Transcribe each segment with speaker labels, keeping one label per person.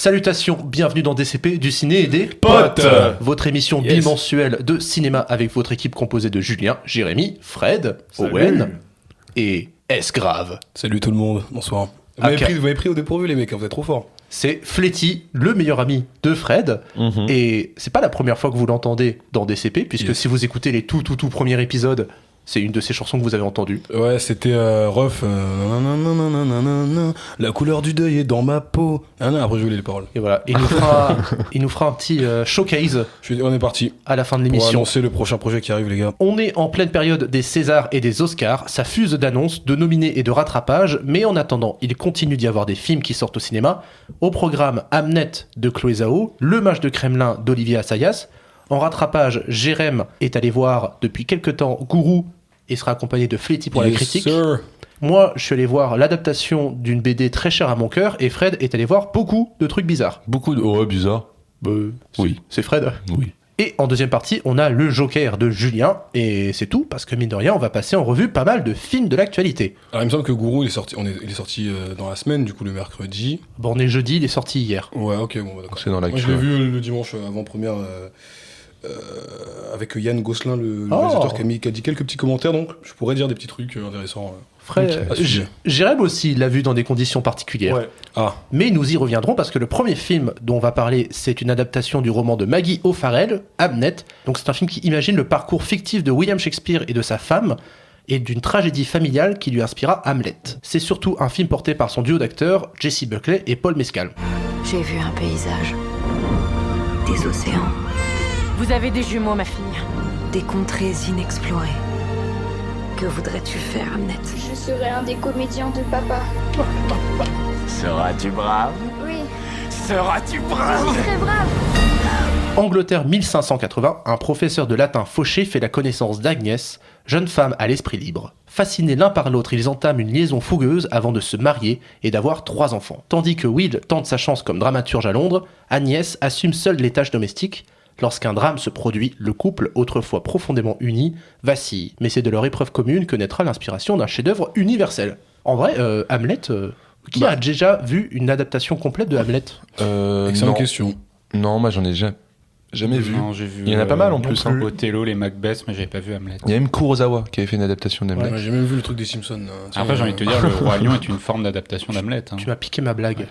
Speaker 1: Salutations, bienvenue dans DCP, du ciné et des
Speaker 2: potes.
Speaker 1: Votre émission bimensuelle de cinéma avec votre équipe composée de Julien, Jérémy, Fred,
Speaker 2: Salut.
Speaker 1: Owen et S Grave.
Speaker 2: Salut tout le monde, bonsoir. Vous m'avez pris au dépourvu les mecs, vous êtes trop forts.
Speaker 1: C'est Fletty, le meilleur ami de Fred, et c'est pas la première fois que vous l'entendez dans DCP, puisque si vous écoutez les tout premiers épisodes, c'est une de ces chansons que vous avez entendues.
Speaker 2: Ouais, c'était Ruff. La couleur du deuil est dans ma peau. Après, je voulais les paroles.
Speaker 1: Et voilà, il nous fera un petit showcase
Speaker 2: On est parti.
Speaker 1: à la fin de
Speaker 2: Pour
Speaker 1: l'émission.
Speaker 2: annoncer le prochain projet qui arrive, les gars.
Speaker 1: On est en pleine période des Césars et des Oscars, ça fuse d'annonces, de nominés et de rattrapages, mais en attendant, il continue d'y avoir des films qui sortent au cinéma. Au programme Hamnet de Chloé Zhao, Le Mage de Kremlin d'Olivier Assayas. En rattrapage, Jérém est allé voir depuis quelques temps Gourou et sera accompagné de Fletty pour la critique.
Speaker 2: Sir.
Speaker 1: Moi, je suis allé voir l'adaptation d'une BD très chère à mon cœur et Fred est allé voir beaucoup de trucs bizarres.
Speaker 3: Beaucoup de... Oh, bizarre. Oui.
Speaker 1: C'est Fred.
Speaker 3: Oui.
Speaker 1: Et en deuxième partie, on a le Joker de Julien, et c'est tout, parce que mine de rien, on va passer en revue pas mal de films de l'actualité.
Speaker 2: Alors, il me semble que Gourou, il est sorti dans la semaine, du coup, le mercredi.
Speaker 1: Bon, on est jeudi, il est sorti hier.
Speaker 2: Ouais, ok, bon, bah, d'accord.
Speaker 3: C'est dans
Speaker 2: Moi,
Speaker 3: l'actu.
Speaker 2: je l'ai vu le dimanche avant-première avec Yann Gosselin, le réalisateur, qui a dit quelques petits commentaires, donc je pourrais dire des petits trucs intéressants.
Speaker 1: Fred,
Speaker 2: à ce sujet.
Speaker 1: Jérém aussi l'a vu dans des conditions particulières.
Speaker 2: Ouais. Ah,
Speaker 1: Mais nous y reviendrons parce que le premier film dont on va parler, c'est une adaptation du roman de Maggie O'Farrell, Hamnet. Donc c'est un film qui imagine le parcours fictif de William Shakespeare et de sa femme, et d'une tragédie familiale qui lui inspira Hamlet. C'est surtout un film porté par son duo d'acteurs, Jessie Buckley et Paul Mescal.
Speaker 4: J'ai vu un paysage, des océans,
Speaker 5: Vous avez des jumeaux, ma fille.
Speaker 4: des contrées inexplorées. Que voudrais-tu faire, Hamnet?
Speaker 6: Je serai un des comédiens de papa.
Speaker 7: Seras-tu brave?
Speaker 6: Oui,
Speaker 7: Seras-tu brave?
Speaker 6: je suis très brave.
Speaker 1: Angleterre 1580, un professeur de latin fauché fait la connaissance d'Agnès, jeune femme à l'esprit libre. Fascinés l'un par l'autre, ils entament une liaison fougueuse avant de se marier et d'avoir 3 enfants. Tandis que Will tente sa chance comme dramaturge à Londres, Agnès assume seule les tâches domestiques. Lorsqu'un drame se produit, le couple, autrefois profondément uni, vacille. Mais c'est de leur épreuve commune que naîtra l'inspiration d'un chef-d'œuvre universel. En vrai, Hamlet, qui a déjà vu une adaptation complète de Hamlet?
Speaker 2: excellente
Speaker 3: Non.
Speaker 2: question.
Speaker 3: Non, moi j'en ai jamais vu.
Speaker 8: Non, j'ai vu.
Speaker 3: Il y en a pas mal en plus. Hein.
Speaker 8: Othello, les Macbeth, mais j'avais pas vu Hamlet.
Speaker 3: Il y a même Kurosawa qui avait fait une adaptation d'Hamlet.
Speaker 2: Ouais, j'ai même vu le truc des Simpsons.
Speaker 8: Après, j'ai envie de te dire, le Roi Lion est une forme d'adaptation d'Hamlet. Hein.
Speaker 1: Tu m'as piqué ma blague.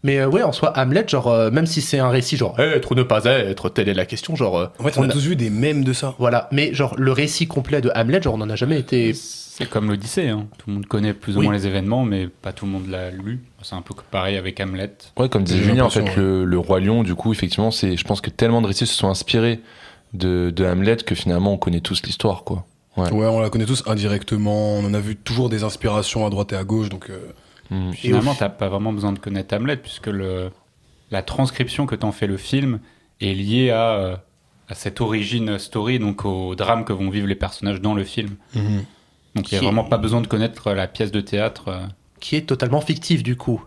Speaker 1: Mais ouais, en soi, Hamlet, genre, même si c'est un récit, genre, être ou ne pas être, telle est la question, genre...
Speaker 2: En fait, on a tous vu des mèmes de ça.
Speaker 1: Voilà, mais genre, le récit complet de Hamlet, genre, on n'en a jamais été...
Speaker 8: C'est comme l'Odyssée. Hein. Tout le monde connaît plus ou
Speaker 1: Oui.
Speaker 8: moins les événements, mais pas tout le monde l'a lu. C'est un peu pareil avec Hamlet.
Speaker 3: Ouais, comme disait
Speaker 2: J'ai
Speaker 3: Julien, en fait,
Speaker 2: l'impression,
Speaker 3: le Roi Lion, du coup, effectivement, je pense que tellement de récits se sont inspirés de Hamlet que finalement on connaît tous l'histoire, quoi.
Speaker 2: Ouais, on la connaît tous indirectement. On en a vu toujours des inspirations à droite et à gauche, donc.
Speaker 8: Finalement, t'as pas vraiment besoin de connaître Hamlet, puisque la transcription que t'en fait le film est liée à cette origin story, donc au drame que vont vivre les personnages dans le film. Donc il n'y a
Speaker 1: Qui est-
Speaker 8: vraiment pas besoin de connaître la pièce de théâtre.
Speaker 1: qui est totalement fictif, du coup.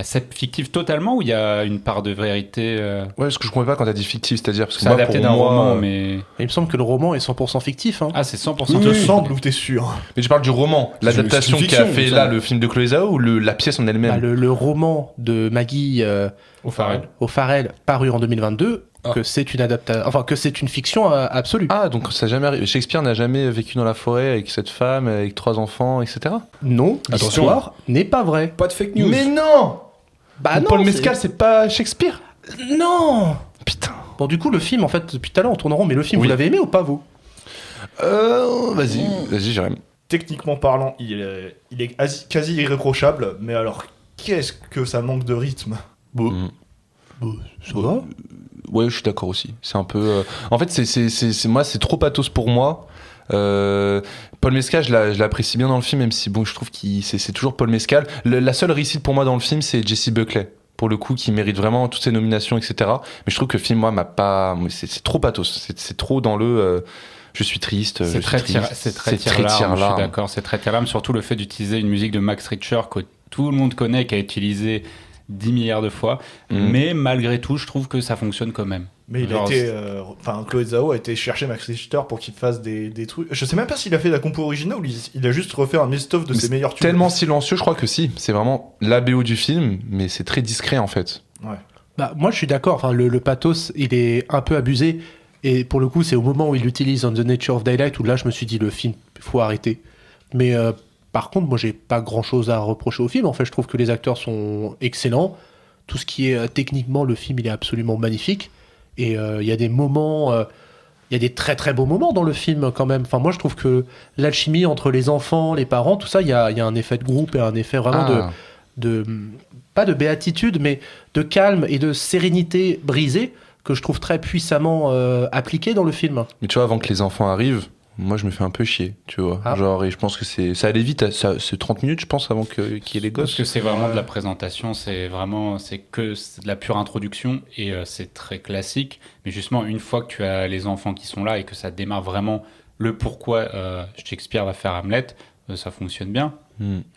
Speaker 8: C'est fictif totalement ou il y a une part de vérité
Speaker 3: Ouais, ce que je comprends pas quand t'as dit fictif, c'est-à-dire parce que
Speaker 8: C'est
Speaker 3: moi,
Speaker 8: adapté
Speaker 3: pour
Speaker 8: d'un
Speaker 3: moi,
Speaker 8: roman, mais...
Speaker 1: Et il me semble que le roman est 100% fictif, hein.
Speaker 8: Ah, c'est 100%
Speaker 2: Oui,
Speaker 9: Te
Speaker 2: oui.
Speaker 9: semble ou t'es sûr?
Speaker 3: Mais je parle du roman, l'adaptation
Speaker 2: c'est une
Speaker 3: qui a
Speaker 2: fiction,
Speaker 3: fait
Speaker 2: ça.
Speaker 3: là le film de Chloé Zhao ou la pièce en
Speaker 1: Bah,
Speaker 3: elle-même.
Speaker 1: le roman de Maggie
Speaker 8: O'Farrell.
Speaker 1: O'Farrell, paru en 2022, que c'est une adaptation... Enfin, que c'est une fiction absolue.
Speaker 3: Ah, donc ça a jamais arrivé. Shakespeare n'a jamais vécu dans la forêt avec cette femme, avec 3 enfants, etc.
Speaker 1: Non,
Speaker 2: Attention.
Speaker 1: l'histoire n'est pas vraie.
Speaker 2: Pas de fake news.
Speaker 3: Mais non
Speaker 1: Bah non,
Speaker 3: Paul
Speaker 1: c'est-
Speaker 3: Mescal, c'est pas Shakespeare.
Speaker 1: Non.
Speaker 3: Putain.
Speaker 1: Bon, du coup, le film, en fait, depuis tout à l'heure, on tourne en rond, mais le film,
Speaker 3: Oui.
Speaker 1: vous l'avez aimé ou pas, vous?
Speaker 3: Vas-y, Jérémy.
Speaker 9: Techniquement parlant, il est quasi irréprochable, mais alors qu'est-ce que ça manque de rythme?
Speaker 1: Ça va?
Speaker 3: Ouais, je suis d'accord aussi. C'est un peu. En fait, moi, c'est trop pathos pour moi. Paul Mescal, je l'apprécie bien dans le film, même si bon, je trouve que c'est toujours Paul Mescal. La seule réussite pour moi dans le film, c'est Jessie Buckley. Pour le coup, qui mérite vraiment toutes ses nominations, etc. Mais je trouve que le film, moi, m'a pas. C'est trop pathos. C'est trop dans le. Je suis triste.
Speaker 8: C'est très tire-larme, je suis d'accord. C'est très tire-larme, surtout le fait d'utiliser une musique de Max Richter que tout le monde connaît, qui a utilisé 10 milliards de fois. Mais malgré tout, je trouve que ça fonctionne quand même.
Speaker 9: Mais il a
Speaker 8: Genre,
Speaker 9: été. Enfin, Chloé Zhao a été chercher Max Richter pour qu'il fasse des trucs. Je sais même pas s'il a fait la compo originale ou il a juste refait un best-of de ses meilleurs tubes.
Speaker 3: Tellement silencieux, je crois que si. C'est vraiment la BO du film, mais c'est très discret en fait.
Speaker 9: Ouais.
Speaker 1: Bah, moi, je suis d'accord. Enfin, le pathos, il est un peu abusé. Et pour le coup, c'est au moment où il l'utilise dans The Nature of Daylight où là, je me suis dit, le film, faut arrêter. Mais par contre, moi, j'ai pas grand-chose à reprocher au film. En fait, je trouve que les acteurs sont excellents. Tout ce qui est techniquement, le film, il est absolument magnifique. Et il y a des moments... il y a des très très beaux moments dans le film quand même. Enfin, moi, je trouve que l'alchimie entre les enfants, les parents, tout ça, il y a un effet de groupe et un effet vraiment pas de béatitude, mais de calme et de sérénité brisée que je trouve très puissamment appliqué dans le film.
Speaker 3: Mais tu vois, avant que les enfants arrivent, moi je me fais un peu chier, tu vois. Genre, et je pense que ça allait vite, c'est 30 minutes, je pense, avant qu'il y ait les gosses.
Speaker 8: Parce que c'est vraiment de la présentation, c'est de la pure introduction et c'est très classique. Mais justement, une fois que tu as les enfants qui sont là et que ça démarre vraiment le pourquoi Shakespeare va faire Hamlet, ça fonctionne bien.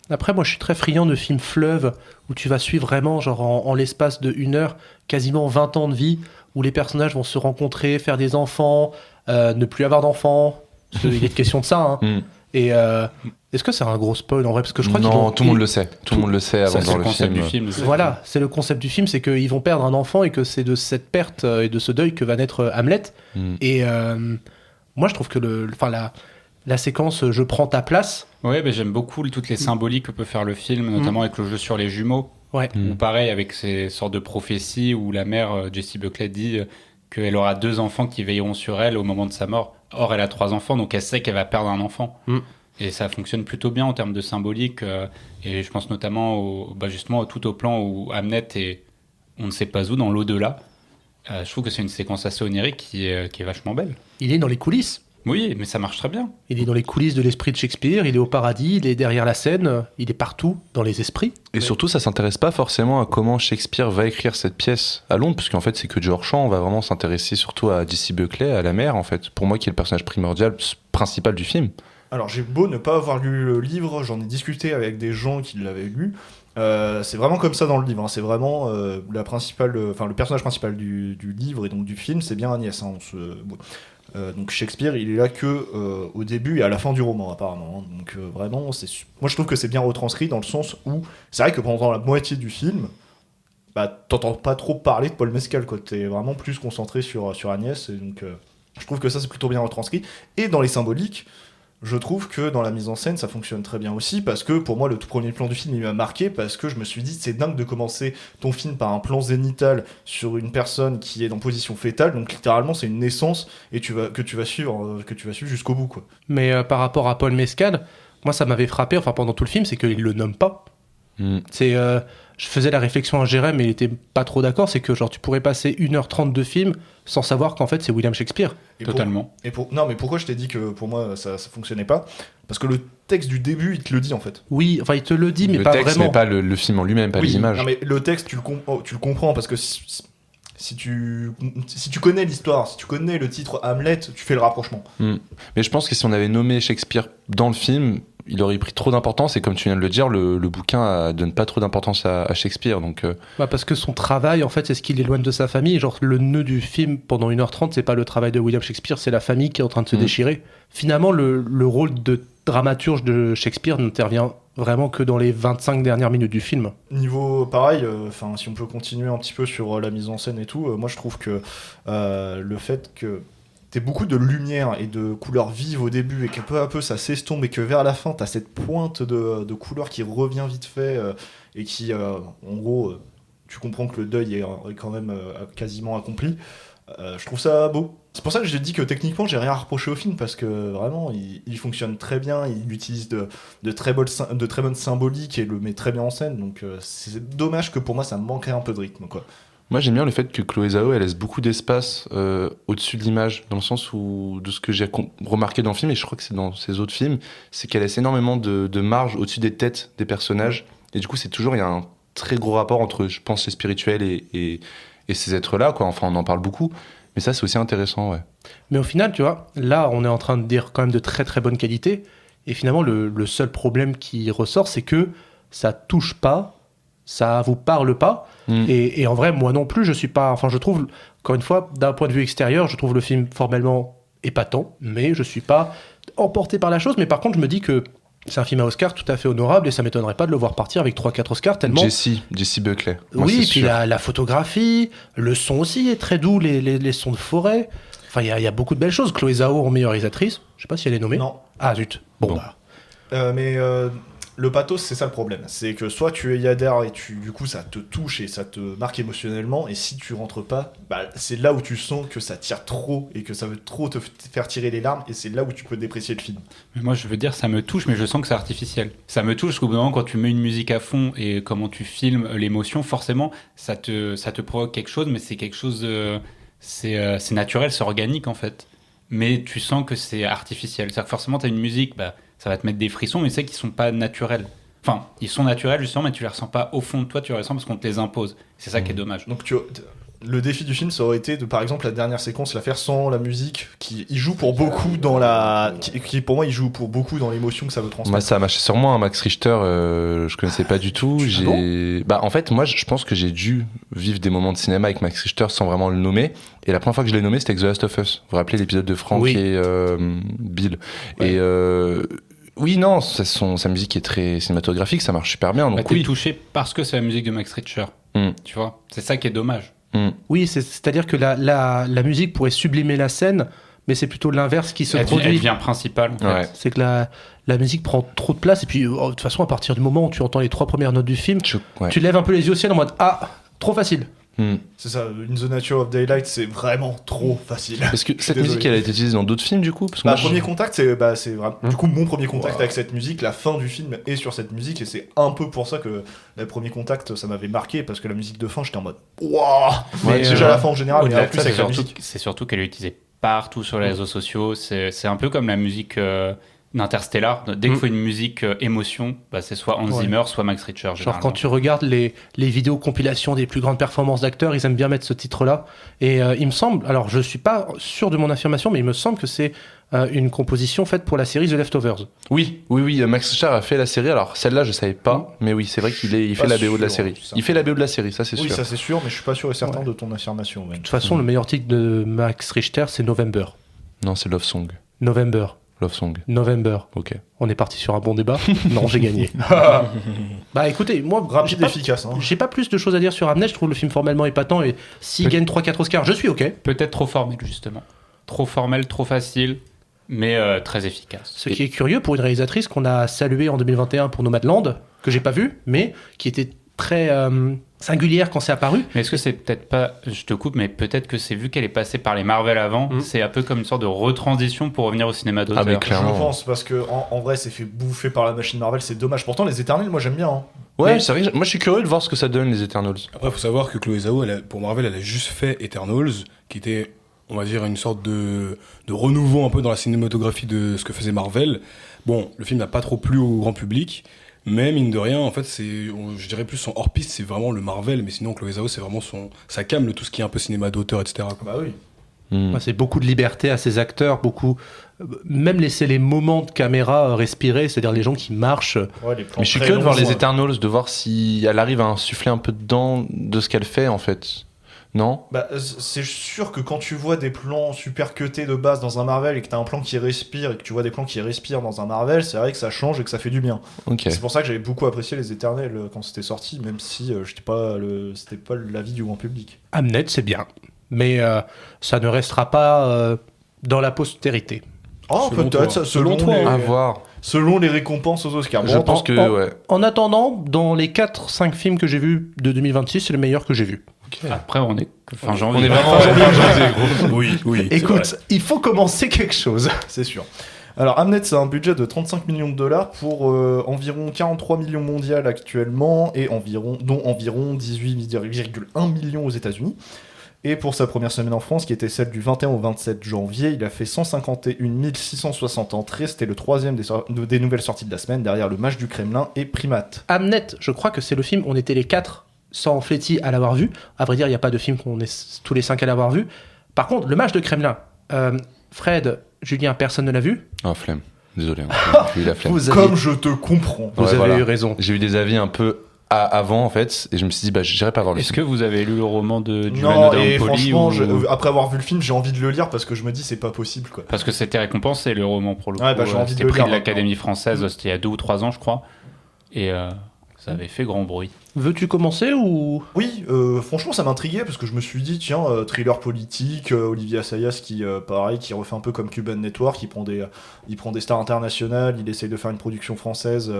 Speaker 1: Après, moi, je suis très friand de films fleuves où tu vas suivre vraiment, genre en l'espace de 1 heure, quasiment 20 ans de vie, où les personnages vont se rencontrer, faire des enfants, ne plus avoir d'enfants. Parce qu'il est question de ça. Hein. Et est-ce que c'est un gros spoil en vrai? Parce que je crois
Speaker 3: non, tout le monde le sait. Tout le monde le sait avant de voir le
Speaker 8: concept
Speaker 3: film.
Speaker 8: Du film.
Speaker 1: Voilà, c'est le concept du film, c'est qu'ils vont perdre un enfant et que c'est de cette perte et de ce deuil que va naître Hamlet. Et moi, je trouve que la séquence « Je prends ta place »,
Speaker 8: ouais, mais j'aime beaucoup toutes les symboliques que peut faire le film, notamment avec le jeu sur les jumeaux.
Speaker 1: Ouais.
Speaker 8: Ou pareil, avec ces sortes de prophéties où la mère, Jessie Buckley, dit qu'elle aura 2 enfants qui veilleront sur elle au moment de sa mort. Or, elle a 3 enfants, donc elle sait qu'elle va perdre un enfant. Et ça fonctionne plutôt bien en termes de symbolique. Et je pense notamment justement tout au plan où Hamlet est on ne sait pas où, dans l'au-delà. Je trouve que c'est une séquence assez onirique qui est vachement belle.
Speaker 1: Il est dans les coulisses.
Speaker 8: Oui, mais ça marche très bien.
Speaker 1: Il est dans les coulisses de l'esprit de Shakespeare, il est au paradis, il est derrière la scène, il est partout, dans les esprits.
Speaker 3: Et surtout, ça s'intéresse pas forcément à comment Shakespeare va écrire cette pièce à Londres, puisqu'en fait, c'est que George Sand. On va vraiment s'intéresser surtout à Jessie Buckley, à la mère, en fait. Pour moi, qui est le personnage principal du film.
Speaker 9: Alors, j'ai beau ne pas avoir lu le livre, j'en ai discuté avec des gens qui l'avaient lu. C'est vraiment comme ça dans le livre. Hein. C'est vraiment le personnage principal du livre et donc du film, c'est bien Agnès. Hein. Donc Shakespeare, il est là que au début et à la fin du roman apparemment. Hein. Donc vraiment, moi je trouve que c'est bien retranscrit dans le sens où c'est vrai que pendant la moitié du film, t'entends pas trop parler de Paul Mescal, quoi. T'es vraiment plus concentré sur Agnès. Et donc je trouve que ça c'est plutôt bien retranscrit. Et dans les symboliques, je trouve que dans la mise en scène, ça fonctionne très bien aussi, parce que pour moi, le tout premier plan du film, il m'a marqué, parce que je me suis dit, c'est dingue de commencer ton film par un plan zénital sur une personne qui est en position fétale, donc littéralement, c'est une naissance, et que tu vas suivre jusqu'au bout, quoi.
Speaker 1: Mais par rapport à Paul Mescal, moi, ça m'avait frappé, pendant tout le film, c'est qu'il le nomme pas. Je faisais la réflexion à Jérém, mais il était pas trop d'accord, c'est que genre tu pourrais passer 1h30 de film sans savoir qu'en fait c'est William Shakespeare.
Speaker 8: Totalement.
Speaker 9: Non, mais pourquoi je t'ai dit que pour moi ça fonctionnait pas? Parce que le texte du début, il te le dit en fait.
Speaker 1: Oui, il te le dit, mais
Speaker 3: le
Speaker 1: pas
Speaker 3: texte,
Speaker 1: vraiment.
Speaker 3: mais pas le film en lui-même, pas les images.
Speaker 9: Non, mais le texte, tu le comprends, parce que si tu connais l'histoire, si tu connais le titre Hamlet, tu fais le rapprochement.
Speaker 3: Mais je pense que si on avait nommé Shakespeare dans le film, il aurait pris trop d'importance, et comme tu viens de le dire, le bouquin donne pas trop d'importance à Shakespeare. Donc,
Speaker 1: parce que son travail, en fait, c'est ce qui l'éloigne de sa famille. Genre, le nœud du film, pendant 1h30, c'est pas le travail de William Shakespeare, c'est la famille qui est en train de se déchirer. Finalement, le rôle de dramaturge de Shakespeare n'intervient vraiment que dans les 25 dernières minutes du film.
Speaker 9: Niveau pareil, si on peut continuer un petit peu sur la mise en scène et tout, moi je trouve que le fait que t'aies beaucoup de lumière et de couleurs vives au début et que peu à peu ça s'estompe et que vers la fin t'as cette pointe de couleurs qui revient vite fait et qui, en gros, tu comprends que le deuil est quand même quasiment accompli. Je trouve ça beau. C'est pour ça que j'ai dit que techniquement j'ai rien à reprocher au film, parce que vraiment il fonctionne très bien, il utilise de très bonnes symboliques et le met très bien en scène, donc c'est dommage que pour moi ça me manquerait un peu de rythme, quoi.
Speaker 3: Moi j'aime bien le fait que Chloé Zhao elle laisse beaucoup d'espace au-dessus de l'image, dans le sens où de ce que j'ai remarqué dans le film, et je crois que c'est dans ses autres films, c'est qu'elle laisse énormément de marge au-dessus des têtes des personnages, et du coup il y a un très gros rapport entre, je pense, les spirituels et ces êtres-là, quoi. Enfin on en parle beaucoup. Mais ça, c'est aussi intéressant, ouais. Mais
Speaker 1: au final, tu vois, là, on est en train de dire quand même de très très bonne qualité. Et finalement, le seul problème qui ressort, c'est que ça touche pas, ça vous parle pas. Et en vrai, moi non plus, je suis pas... Enfin, je trouve, encore une fois, d'un point de vue extérieur, je trouve le film formellement épatant, mais je suis pas emporté par la chose. Mais par contre, je me dis que C'est un film à Oscar tout à fait honorable et ça m'étonnerait pas de le voir partir avec 3-4 Oscars tellement.
Speaker 3: Jesse Buckley. Moi,
Speaker 1: Oui,
Speaker 3: c'est
Speaker 1: puis
Speaker 3: sûr.
Speaker 1: la photographie, le son aussi est très doux, les sons de forêt. Enfin, il y a beaucoup de belles choses. Chloé Zhao en meilleure réalisatrice. Je sais pas si elle est nommée.
Speaker 9: Non.
Speaker 1: Ah zut. Bon.
Speaker 9: Mais le pathos, c'est ça le problème. C'est que soit tu y adhères et du coup ça te touche et ça te marque émotionnellement, et si tu rentres pas, c'est là où tu sens que ça tire trop et que ça veut trop te faire tirer les larmes, et c'est là où tu peux déprécier le film.
Speaker 8: Mais moi, je veux dire, ça me touche, mais je sens que c'est artificiel. Ça me touche parce qu'au bout d'un moment, quand tu mets une musique à fond et comment tu filmes l'émotion, forcément, ça te provoque quelque chose, mais c'est quelque chose... c'est naturel, c'est organique, en fait. Mais tu sens que c'est artificiel. C'est-à-dire que forcément, tu as une musique, ça va te mettre des frissons, mais c'est qu'ils sont pas naturels. Enfin, ils sont naturels, justement, mais tu les ressens pas au fond de toi, tu les ressens parce qu'on te les impose. C'est ça qui est dommage.
Speaker 9: Donc le défi du film, ça aurait été de, par exemple, la dernière séquence, la faire sans la musique, il joue pour beaucoup dans qui pour moi, il joue pour beaucoup dans l'émotion que ça veut transmettre.
Speaker 3: Moi, ça a marché sur moi, Max Richter, je connaissais pas du tout. En fait, moi, je pense que j'ai dû vivre des moments de cinéma avec Max Richter sans vraiment le nommer. Et la première fois que je l'ai nommé, c'était avec The Last of Us. Vous vous rappelez l'épisode de Frank et Bill.
Speaker 9: Ouais.
Speaker 3: Et oui, non, sa musique est très cinématographique, ça marche super bien. Donc
Speaker 8: t'es touché parce que c'est la musique de Max Richter. Tu vois, c'est ça qui est dommage.
Speaker 1: Oui, c'est-à-dire que la musique pourrait sublimer la scène, mais c'est plutôt l'inverse qui se produit.
Speaker 8: Elle devient principale, en fait.
Speaker 3: Ouais.
Speaker 1: C'est que la musique prend trop de place, et puis de toute façon, à partir du moment où tu entends les 3 premières notes du film, tu lèves un peu les yeux au ciel en mode « Ah, trop facile !»
Speaker 9: C'est ça, In the Nature of Daylight, c'est vraiment trop facile.
Speaker 3: Parce que cette musique, elle a été utilisée dans d'autres films, du coup parce que
Speaker 9: Premier Contact, c'est vraiment... Du coup, mon premier contact avec cette musique, la fin du film est sur cette musique, et c'est un peu pour ça que le premier contact, ça m'avait marqué, parce que la musique de fin, j'étais en mode waouh. Mais déjà la fin en général, mais en plus avec la musique.
Speaker 8: C'est surtout qu'elle est utilisée partout sur les réseaux sociaux. C'est un peu comme la musique d'Interstellar. Dès qu'il faut une musique émotion, c'est soit Hans Zimmer, soit Max Richter.
Speaker 1: Genre quand tu regardes les vidéos compilations des plus grandes performances d'acteurs, ils aiment bien mettre ce titre-là. Et il me semble, alors je suis pas sûr de mon affirmation, mais il me semble que c'est une composition faite pour la série The Leftovers.
Speaker 3: Oui, Max Richter a fait la série. Alors celle-là, je savais pas, mais oui, c'est vrai qu'il fait la BO de la série. Il fait la BO de la série, ça c'est sûr.
Speaker 9: Oui, ça c'est sûr, mais je suis pas sûr et certain de ton affirmation.
Speaker 1: De toute façon, le meilleur titre de Max Richter, c'est November.
Speaker 3: Non, c'est Love Song.
Speaker 1: November. Ok. On est parti sur un bon débat. Non, j'ai gagné. Écoutez, moi,
Speaker 9: rapide et efficace.
Speaker 1: J'ai pas plus de choses à dire sur Hamnet. Je trouve le film formellement épatant, et s'il gagne 3-4 Oscars, je suis ok.
Speaker 8: Peut-être trop formel, justement. Trop formel, trop facile, mais très efficace.
Speaker 1: Ce qui est curieux pour une réalisatrice qu'on a saluée en 2021 pour Nomadland, que j'ai pas vu, mais qui était très singulière quand c'est apparu.
Speaker 8: Mais est-ce que c'est peut-être pas, je te coupe, mais peut-être que c'est vu qu'elle est passée par les Marvel avant, c'est un peu comme une sorte de retransition pour revenir au cinéma d'auteur.
Speaker 3: Ah mais clairement.
Speaker 9: Je pense, parce que en vrai, c'est fait bouffer par la machine Marvel, c'est dommage. Pourtant, les Éternels, moi j'aime bien. Hein.
Speaker 3: Ouais, mais... c'est vrai. Moi, je suis curieux de voir ce que ça donne, les Eternals.
Speaker 2: Après, faut savoir que Chloé Zhao, pour Marvel, elle a juste fait Eternals, qui était, on va dire, une sorte de renouveau un peu dans la cinématographie de ce que faisait Marvel. Bon, le film n'a pas trop plu au grand public. Mais mine de rien, en fait, je dirais plus son hors-piste, c'est vraiment le Marvel, mais sinon Chloé Zhao, c'est vraiment sa came, tout ce qui est un peu cinéma d'auteur, etc.
Speaker 9: Bah oui.
Speaker 1: C'est beaucoup de liberté à ses acteurs, même laisser les moments de caméra respirer, c'est-à-dire les gens qui marchent.
Speaker 3: Ouais, mais je suis curieux de voir les Eternals, de voir si elle arrive à insuffler un peu dedans de ce qu'elle fait, en fait. Non ?
Speaker 9: C'est sûr que quand tu vois des plans super cutés de base dans un Marvel et que t'as un plan qui respire et que tu vois des plans qui respirent dans un Marvel, c'est vrai que ça change et que ça fait du bien.
Speaker 3: Okay.
Speaker 9: C'est pour ça que j'avais beaucoup apprécié les Éternels quand c'était sorti, même si c'était pas l'avis du grand public.
Speaker 1: Hamnet, c'est bien, mais ça ne restera pas dans la postérité.
Speaker 9: Oh, peut-être, selon toi.
Speaker 3: À voir.
Speaker 9: Selon les récompenses aux Oscars.
Speaker 3: Je pense que,
Speaker 1: en attendant, dans les 4-5 films que j'ai vus de 2026, c'est le meilleur que j'ai vu.
Speaker 8: Okay. Après, on est fin janvier.
Speaker 3: On est vraiment fin janvier, gros.
Speaker 2: Oui.
Speaker 1: Écoute, il faut commencer quelque chose.
Speaker 9: C'est sûr. Alors, Hamnet, c'est un budget de 35 millions de dollars pour environ 43 millions mondial actuellement, et dont environ 18,1 millions aux États-Unis. Et pour sa première semaine en France, qui était celle du 21 au 27 janvier, il a fait 151 660 entrées. C'était le troisième des nouvelles sorties de la semaine, derrière Le Mage du Kremlin et Primate.
Speaker 1: Hamnet, je crois que c'est le film, on était les 4 sans Fletty à l'avoir vu. À vrai dire, il n'y a pas de film qu'on est tous les 5 à l'avoir vu. Par contre, Le Mage de Kremlin, Fred, Julien, personne ne l'a vu.
Speaker 3: Ah, flemme. Désolé, j'ai eu la flemme.
Speaker 9: Comme je te comprends.
Speaker 1: Vous avez eu raison.
Speaker 3: J'ai eu des avis un peu avant en fait, et je me suis dit bah j'irai pas voir le
Speaker 8: Est-ce
Speaker 3: film.
Speaker 8: que vous avez lu le roman du
Speaker 9: Non,
Speaker 8: Another
Speaker 9: et
Speaker 8: Polly
Speaker 9: franchement,
Speaker 8: ou...
Speaker 9: après avoir vu le film, j'ai envie de le lire parce que je me dis c'est pas possible quoi.
Speaker 8: Parce que c'était récompensé le roman pour le coup.
Speaker 9: Ouais, bah, j'ai envie de
Speaker 8: C'était
Speaker 9: le
Speaker 8: prix
Speaker 9: lire
Speaker 8: de l'Académie française, c'était il y a 2 ou 3 ans je crois. Et ça avait fait grand bruit.
Speaker 1: Veux-tu commencer ou...
Speaker 9: Oui, franchement ça m'intriguait parce que je me suis dit tiens, thriller politique, Olivier Assayas qui pareil, qui refait un peu comme Cuban Network, il prend des stars internationales, il essaye de faire une production française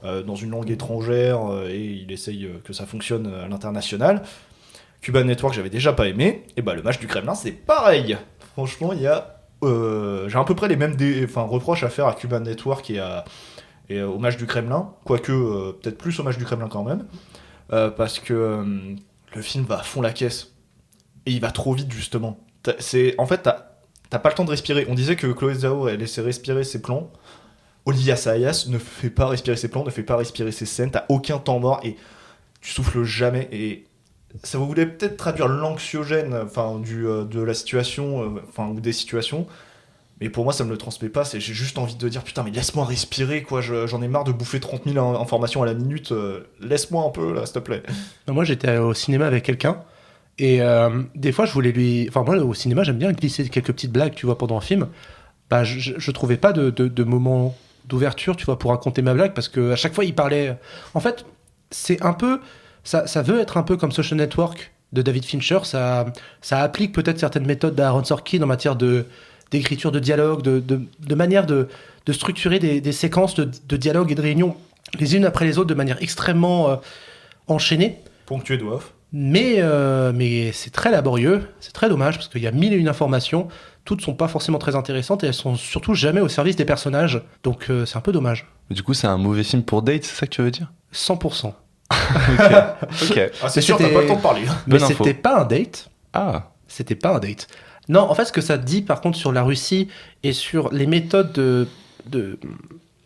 Speaker 9: dans une langue étrangère et il essaye que ça fonctionne à l'international. Cuban Network j'avais déjà pas aimé, et bah le match du Kremlin c'est pareil. Franchement il y a j'ai à peu près les mêmes reproches à faire à Cuban Network et au match du Kremlin, quoique peut-être plus au match du Kremlin quand même, parce que le film va à fond la caisse et il va trop vite justement. En fait t'as pas le temps de respirer. On disait que Chloé Zhao elle laissait respirer ses plans. Olivier Assayas ne fait pas respirer ses plans, ne fait pas respirer ses scènes, t'as aucun temps mort et tu souffles jamais. Et ça vous voulait peut-être traduire l'anxiogène de la situation, ou des situations, mais pour moi ça me le transmet pas. J'ai juste envie de dire putain mais laisse-moi respirer quoi, j'en ai marre de bouffer 30 000 informations à la minute, laisse-moi un peu là s'il te plaît.
Speaker 1: Moi j'étais au cinéma avec quelqu'un et des fois je voulais lui... Enfin moi au cinéma j'aime bien glisser quelques petites blagues tu vois pendant un film. Bah je trouvais pas de moment d'ouverture tu vois pour raconter ma blague parce que à chaque fois il parlait... En fait c'est un peu... Ça veut être un peu comme Social Network de David Fincher, ça applique peut-être certaines méthodes d'Aaron Sorkin en matière d'écriture de dialogue, de manière de structurer des séquences de dialogue et de réunions les unes après les autres de manière extrêmement enchaînée.
Speaker 9: Ponctué de off.
Speaker 1: Mais c'est très laborieux, c'est très dommage parce qu'il y a 1001 informations, toutes sont pas forcément très intéressantes et elles sont surtout jamais au service des personnages, donc c'est un peu dommage.
Speaker 3: Du coup c'est un mauvais film pour date, c'est ça que tu veux dire?
Speaker 1: 100%.
Speaker 3: Ok.
Speaker 9: Ah c'est sûr t'as pas le temps de parler.
Speaker 1: Mais
Speaker 3: Bonne info.
Speaker 1: c'était pas un date.
Speaker 3: Ah.
Speaker 1: C'était pas un date. Non, en fait, ce que ça dit, par contre, sur la Russie et sur les méthodes de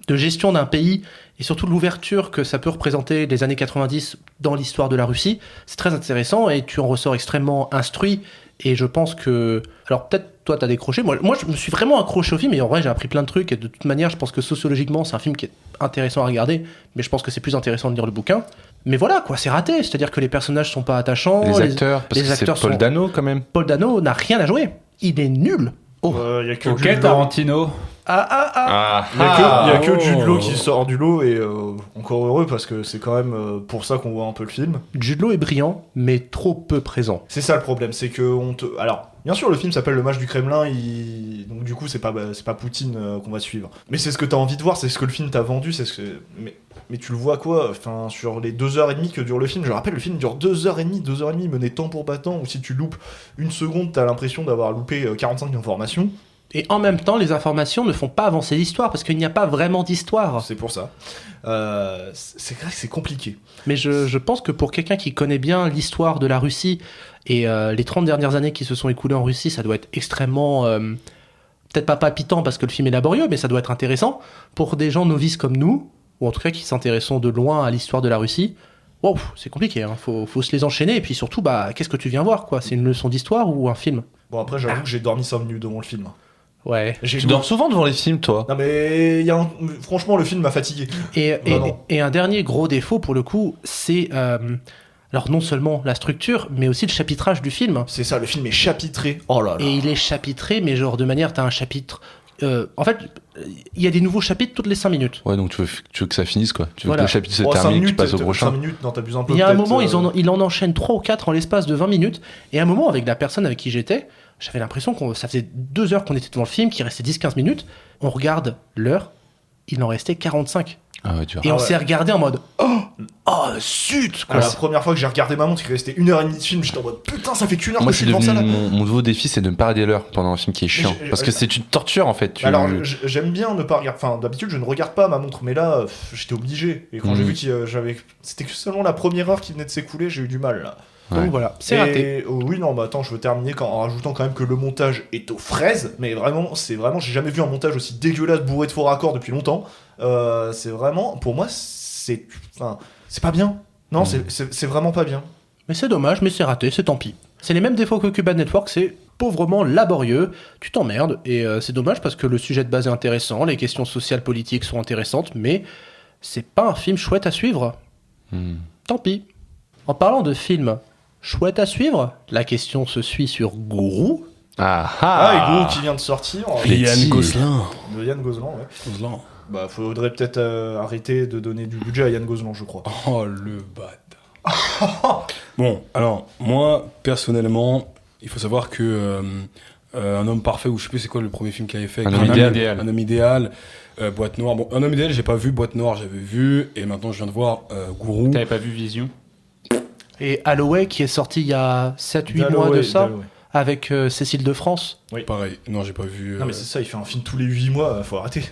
Speaker 1: gestion d'un pays et surtout l'ouverture que ça peut représenter les années 90 dans l'histoire de la Russie, c'est très intéressant et tu en ressors extrêmement instruit. Et je pense que... Alors, peut-être, toi, t'as décroché. Moi, je me suis vraiment accroché au film et en vrai, j'ai appris plein de trucs. Et de toute manière, je pense que sociologiquement, c'est un film qui est intéressant à regarder. Mais je pense que c'est plus intéressant de lire le bouquin. Mais voilà, quoi, c'est raté. C'est-à-dire que les personnages sont pas attachants.
Speaker 3: Les acteurs, parce
Speaker 1: les
Speaker 3: que c'est
Speaker 1: acteurs
Speaker 3: Paul
Speaker 1: sont...
Speaker 3: Dano quand même.
Speaker 1: Paul Dano n'a rien à jouer. Il est nul. Oh.
Speaker 9: Y a que
Speaker 8: Ok,
Speaker 9: Jude Law.
Speaker 8: Tarantino.
Speaker 9: Il y a que Jude Law qui sort du lot et encore heureux parce que c'est quand même pour ça qu'on voit un peu le film.
Speaker 1: Jude Law est brillant, mais trop peu présent.
Speaker 9: C'est ça le problème, c'est que alors bien sûr le film s'appelle Le Match du Kremlin, donc du coup c'est pas Poutine qu'on va suivre. Mais c'est ce que t'as envie de voir, c'est ce que le film t'a vendu, mais tu le vois quoi, enfin sur les 2h30 que dure le film. Je rappelle le film dure 2h30 mené temps pour battant, ou si tu loupes une seconde t'as l'impression d'avoir loupé 45 informations.
Speaker 1: Et en même temps, les informations ne font pas avancer l'histoire, parce qu'il n'y a pas vraiment d'histoire.
Speaker 9: C'est pour ça. C'est vrai que c'est compliqué.
Speaker 1: Mais je pense que pour quelqu'un qui connaît bien l'histoire de la Russie, et les 30 dernières années qui se sont écoulées en Russie, ça doit être extrêmement... peut-être pas palpitant, parce que le film est laborieux, mais ça doit être intéressant. Pour des gens novices comme nous, ou en tout cas qui s'intéressent de loin à l'histoire de la Russie, wow, c'est compliqué, hein. Faut se les enchaîner, et puis surtout, qu'est-ce que tu viens voir, quoi? C'est une leçon d'histoire ou un film?
Speaker 9: Bon après j'avoue que j'ai dormi 5 minutes devant le film.
Speaker 1: Ouais.
Speaker 3: Tu dors souvent devant les films, toi?
Speaker 9: Non mais franchement le film m'a fatigué.
Speaker 1: Et un dernier gros défaut pour le coup, c'est alors non seulement la structure, mais aussi le chapitrage du film.
Speaker 9: C'est ça, le film est chapitré. Oh là là.
Speaker 1: Et il est chapitré, mais genre de manière, t'as un chapitre. En fait, il y a des nouveaux chapitres toutes les 5 minutes.
Speaker 3: Ouais, donc tu veux que ça finisse, quoi. Tu veux
Speaker 1: Voilà.
Speaker 3: que le chapitre se
Speaker 9: 5
Speaker 3: termine,
Speaker 9: minutes,
Speaker 3: que tu passes au prochain.
Speaker 9: 5 minutes, non, t'abuses un peu.
Speaker 1: Il y a un
Speaker 9: peut-être,
Speaker 1: moment, il en enchaîne 3 ou 4 en l'espace de 20 minutes. Et à un moment, avec la personne avec qui j'étais, j'avais l'impression que ça faisait 2 heures qu'on était dans le film, qu'il restait 10-15 minutes. On regarde l'heure, il en restait 45.
Speaker 3: Ah ouais, tu vois.
Speaker 1: Et on s'est regardé en mode oh zut quoi.
Speaker 9: La première fois que j'ai regardé ma montre, il restait 1h30 de film, j'étais en mode putain, ça fait qu'une heure
Speaker 3: Moi,
Speaker 9: que je
Speaker 3: c'est
Speaker 9: suis devant ça
Speaker 3: devenu
Speaker 9: là.
Speaker 3: mon nouveau défi, c'est de ne pas regarder l'heure pendant un film qui est chiant. Parce que c'est une torture, en fait.
Speaker 9: Alors, j'aime bien ne pas regarder. Enfin, d'habitude, je ne regarde pas ma montre, mais là, j'étais obligé. Et quand j'ai vu que c'était que seulement la première heure qui venait de s'écouler, j'ai eu du mal là.
Speaker 1: Donc voilà, c'est raté.
Speaker 9: Oui, non, bah attends, je veux terminer en rajoutant quand même que le montage est aux fraises, mais vraiment, j'ai jamais vu un montage aussi dégueulasse, bourré de faux raccords depuis longtemps. C'est vraiment, pour moi, c'est pas bien. Non, c'est vraiment pas bien.
Speaker 1: Mais c'est dommage, mais c'est raté, c'est tant pis. C'est les mêmes défauts que Cuban Network, c'est pauvrement laborieux, tu t'emmerdes, et c'est dommage parce que le sujet de base est intéressant, les questions sociales, politiques sont intéressantes, mais c'est pas un film chouette à suivre. Tant pis. En parlant de films chouettes à suivre, la question se suit sur Gourou.
Speaker 9: Et Gourou qui vient de sortir.
Speaker 2: Yann Gosselin.
Speaker 9: De Yann Gosselin, ouais.
Speaker 2: Gosselin.
Speaker 9: Bah, faudrait peut-être arrêter de donner du budget à Yann Gosselin, je crois.
Speaker 2: Oh, le bâtard. Bon, alors, moi, personnellement, il faut savoir que Un homme parfait, ou je sais plus c'est quoi le premier film qu'il avait fait.
Speaker 3: Un homme idéal.
Speaker 2: Un homme idéal. Boîte noire. Bon, Un homme idéal, j'ai pas vu. Boîte noire, j'avais vu. Et maintenant, je viens de voir Gourou.
Speaker 8: T'avais pas vu Vision?
Speaker 1: Et Holloway qui est sorti il y a 7-8 mois de ça, avec Cécile de France.
Speaker 9: Oui.
Speaker 2: Pareil, non, j'ai pas vu.
Speaker 9: Non, mais c'est ça, il fait un film tous les 8 mois, faut arrêter.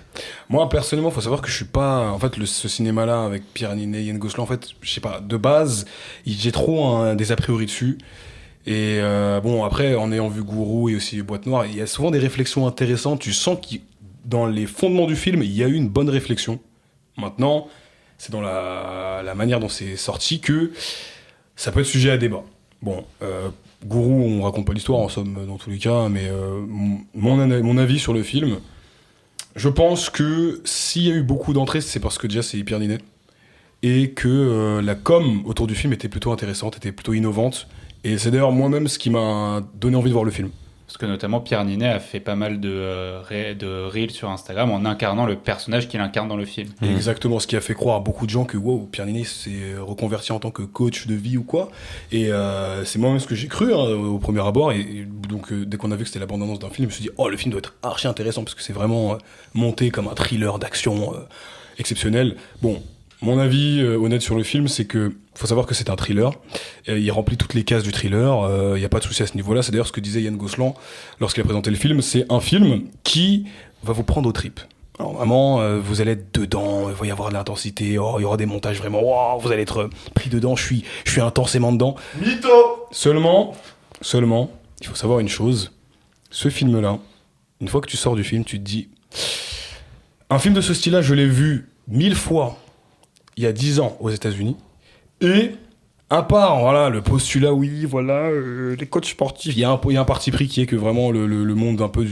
Speaker 2: Moi, personnellement, faut savoir que je suis pas. En fait, ce cinéma-là, avec Pierre Ninet, Yann Gosselin, en fait, je sais pas, de base, j'ai trop des a priori dessus. Et bon, après, en ayant vu Gourou et aussi Boîte Noire, il y a souvent des réflexions intéressantes. Tu sens que dans les fondements du film, il y a eu une bonne réflexion. Maintenant, c'est dans la manière dont c'est sorti que ça peut être sujet à débat. Bon, Gourou, on raconte pas l'histoire en somme dans tous les cas, mais mon avis sur le film, je pense que s'il y a eu beaucoup d'entrées, c'est parce que déjà c'est Pierre Ninet et que la com autour du film était plutôt intéressante, était plutôt innovante. Et c'est d'ailleurs moi-même ce qui m'a donné envie de voir le film.
Speaker 8: Parce que notamment Pierre Ninet a fait pas mal de reels sur Instagram en incarnant le personnage qu'il incarne dans le film.
Speaker 2: Exactement, ce qui a fait croire à beaucoup de gens que wow, Pierre Ninet s'est reconverti en tant que coach de vie ou quoi. Et c'est moi-même ce que j'ai cru au premier abord. Et donc dès qu'on a vu que c'était la bande-annonce d'un film, je me suis dit oh, le film doit être archi intéressant parce que c'est vraiment monté comme un thriller d'action exceptionnel. Bon, mon avis honnête sur le film, c'est que faut savoir que c'est un thriller. Il remplit toutes les cases du thriller. Il y a pas de souci à ce niveau-là. C'est d'ailleurs ce que disait Yann Gosselin lorsqu'il a présenté le film. C'est un film qui va vous prendre aux tripes. Alors vraiment, vous allez être dedans. Il va y avoir de l'intensité. Il y aura des montages vraiment. Wow, vous allez être pris dedans. Je suis intensément dedans.
Speaker 9: Mytho.
Speaker 2: Seulement, il faut savoir une chose. Ce film-là, une fois que tu sors du film, tu te dis, un film de ce style-là, je l'ai vu 1000 fois. Il y a 10 ans aux États-Unis, et à part voilà, le postulat, oui, voilà, les coachs sportifs, il y a un parti pris qui est que vraiment le monde un peu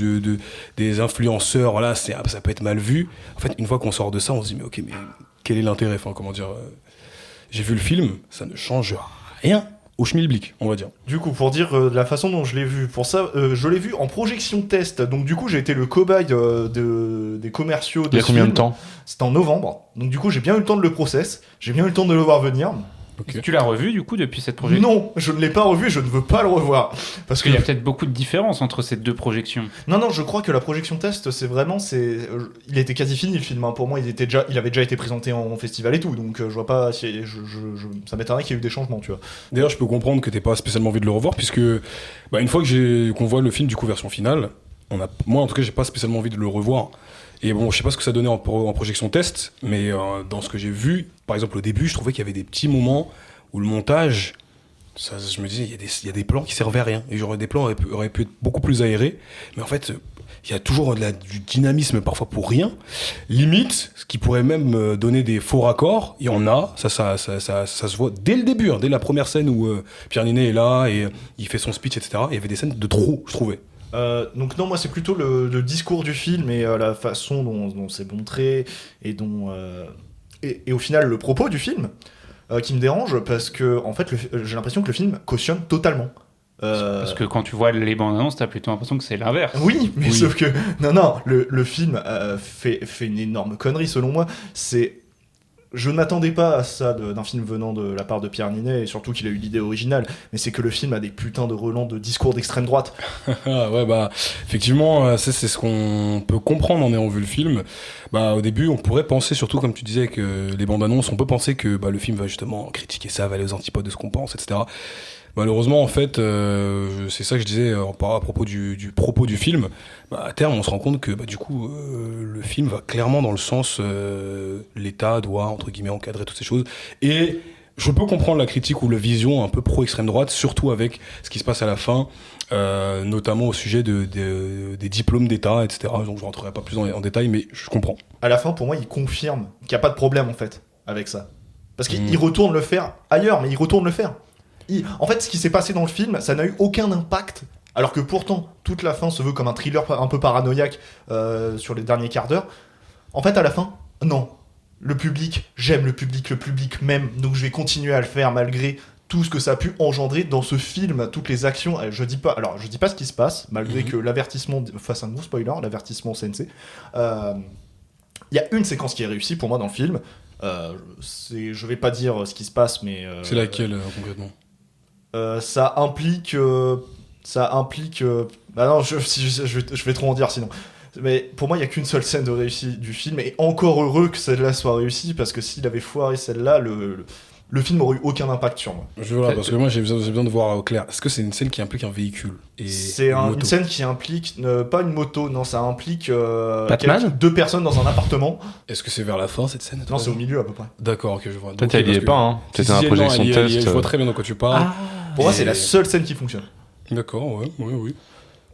Speaker 2: des influenceurs, voilà, ça peut être mal vu. En fait, une fois qu'on sort de ça, on se dit, mais ok, mais quel est l'intérêt? Enfin, comment dire, j'ai vu le film, ça ne change rien au schmilblick, on va dire.
Speaker 9: Du coup, pour dire de la façon dont je l'ai vu, pour ça, je l'ai vu en projection test. Donc du coup, j'ai été le cobaye des commerciaux de
Speaker 3: Il y a combien de temps?
Speaker 9: C'était en novembre. Donc du coup, j'ai bien eu le temps de le process. J'ai bien eu le temps de le voir venir.
Speaker 2: Okay.
Speaker 8: Tu l'as revu du coup depuis cette projection?
Speaker 9: Non, je ne l'ai pas revu et je ne veux pas le revoir.
Speaker 8: Parce qu'il y a peut-être beaucoup de différences entre ces deux projections.
Speaker 9: Non, je crois que la projection test, c'est vraiment... Il était quasi fini le film. Hein. Pour moi, il avait déjà été présenté en festival et tout. Donc je vois pas... ça m'étonnerait qu'il y ait eu des changements, tu vois.
Speaker 2: D'ailleurs, je peux comprendre que t'aies pas spécialement envie de le revoir, puisque une fois qu'on voit le film du coup version finale, moi en tout cas, j'ai pas spécialement envie de le revoir. Et bon, je sais pas ce que ça donnait en projection test, mais dans ce que j'ai vu, par exemple au début, je trouvais qu'il y avait des petits moments où le montage, je me disais, il y a des plans qui servaient à rien. Et genre, des plans auraient pu être beaucoup plus aérés, mais en fait, il y a toujours du dynamisme parfois pour rien. Limite, ce qui pourrait même donner des faux raccords, il y en a, ça se voit dès le début, dès la première scène où Pierre Ninet est là et il fait son speech, etc. Il y avait des scènes de trop, je trouvais.
Speaker 9: Donc non, moi c'est plutôt le discours du film et la façon dont c'est montré et et au final le propos du film qui me dérange parce que en fait j'ai l'impression que le film cautionne totalement.
Speaker 8: Parce que quand tu vois les bandes annonces, t'as plutôt l'impression que c'est l'inverse.
Speaker 9: Oui, mais sauf que non, le film fait une énorme connerie selon moi. Je ne m'attendais pas à ça d'un film venant de la part de Pierre Ninet, et surtout qu'il a eu l'idée originale, mais c'est que le film a des putains de relents de discours d'extrême droite.
Speaker 2: Ouais, effectivement, c'est ce qu'on peut comprendre en ayant vu le film. Au début, on pourrait penser, surtout comme tu disais, que les bandes annonces, on peut penser que le film va justement critiquer ça, va aller aux antipodes de ce qu'on pense, etc. Malheureusement, en fait, c'est ça que je disais à propos du propos du film. À terme, on se rend compte que du coup, le film va clairement dans le sens l'État doit entre guillemets encadrer toutes ces choses. Et je peux comprendre la critique ou la vision un peu pro-extrême droite, surtout avec ce qui se passe à la fin, notamment au sujet des diplômes d'État, etc. Donc je rentrerai pas plus en détail, mais je comprends.
Speaker 9: À la fin, pour moi, il confirme qu'il n'y a pas de problème en fait avec ça, parce qu'il retourne le faire ailleurs, mais il retourne le faire. En fait, ce qui s'est passé dans le film, ça n'a eu aucun impact, alors que pourtant, toute la fin se veut comme un thriller un peu paranoïaque sur les derniers quarts d'heure. En fait, à la fin, non. le public, j'aime le public m'aime, donc je vais continuer à le faire malgré tout ce que ça a pu engendrer dans ce film, toutes les actions. Je dis pas ce qui se passe, malgré que l'avertissement, fasse un gros spoiler, l'avertissement CNC. Il y a une séquence qui est réussie pour moi dans le film. Je vais pas dire ce qui se passe, mais
Speaker 2: C'est laquelle concrètement?
Speaker 9: ça implique. Bah non, je vais trop en dire sinon. Mais pour moi, il y a qu'une seule scène de réussite du film, et encore heureux que celle-là soit réussie, parce que s'il avait foiré celle-là, le film aurait eu aucun impact sur moi.
Speaker 2: Parce que moi j'ai besoin de voir au clair. Est-ce que c'est une scène qui implique un véhicule
Speaker 9: C'est une scène qui implique pas une moto, non, ça implique
Speaker 1: Batman
Speaker 9: 2 personnes dans un appartement.
Speaker 2: Est-ce que c'est vers la fin cette scène?
Speaker 9: Non, c'est au milieu à peu près.
Speaker 2: D'accord, ok, je vois.
Speaker 3: Peut-être elle y est pas, hein. C'était un projection
Speaker 2: non,
Speaker 3: test.
Speaker 2: je vois très bien de quoi tu parles.
Speaker 9: Pour moi, c'est la seule scène qui fonctionne.
Speaker 2: D'accord, oui.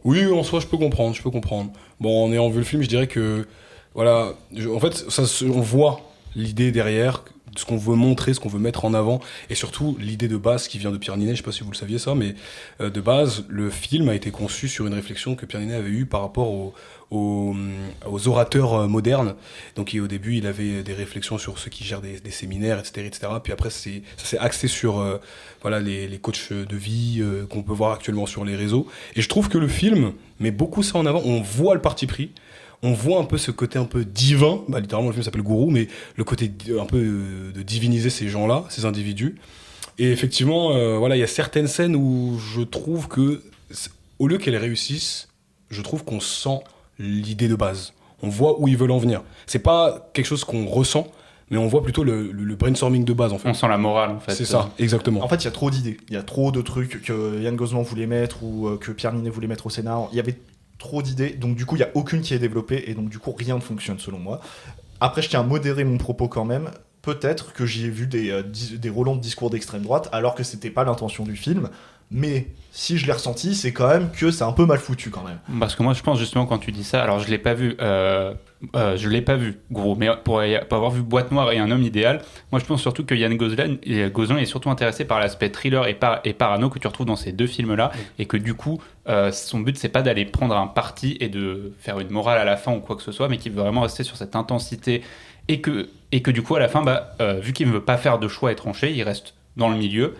Speaker 2: Oui, en soi, je peux comprendre. Bon, en ayant vu le film, je dirais que, voilà, en fait, on voit l'idée derrière, ce qu'on veut montrer, ce qu'on veut mettre en avant, et surtout l'idée de base qui vient de Pierre Ninet, je sais pas si vous le saviez ça, mais de base, le film a été conçu sur une réflexion que Pierre Ninet avait eue par rapport aux orateurs modernes. Donc au début, il avait des réflexions sur ceux qui gèrent des séminaires, etc. Puis après, ça s'est axé sur les coachs de vie qu'on peut voir actuellement sur les réseaux. Et je trouve que le film met beaucoup ça en avant. On voit le parti pris. On voit un peu ce côté un peu divin, littéralement le film s'appelle Gourou, mais le côté un peu de diviniser ces gens-là, ces individus. Et effectivement, il y a certaines scènes où je trouve que, au lieu qu'elles réussissent, je trouve qu'on sent l'idée de base. On voit où ils veulent en venir. C'est pas quelque chose qu'on ressent, mais on voit plutôt le brainstorming de base, en fait.
Speaker 8: On sent la morale, en fait.
Speaker 2: C'est ça, exactement.
Speaker 9: En fait, il y a trop d'idées. Il y a trop de trucs que Yann Gozlan voulait mettre ou que Pierre Ninet voulait mettre au scénar. Il y avait trop d'idées, donc du coup il n'y a aucune qui est développée, et donc du coup rien ne fonctionne selon moi. Après, je tiens à modérer mon propos quand même. Peut-être que j'y ai vu des relents de discours d'extrême droite, alors que c'était pas l'intention du film, mais si je l'ai ressenti, c'est quand même que c'est un peu mal foutu quand même.
Speaker 8: Parce que moi je pense justement, quand tu dis ça, alors je l'ai pas vu, gros, mais pour avoir vu Boîte Noire et Un Homme Idéal, moi je pense surtout que Yann Gozlan est surtout intéressé par l'aspect thriller et parano que tu retrouves dans ces 2 films-là, et que du coup son but c'est pas d'aller prendre un parti et de faire une morale à la fin ou quoi que ce soit, mais qu'il veut vraiment rester sur cette intensité, et que du coup à la fin, vu qu'il ne veut pas faire de choix tranchés, il reste dans le milieu.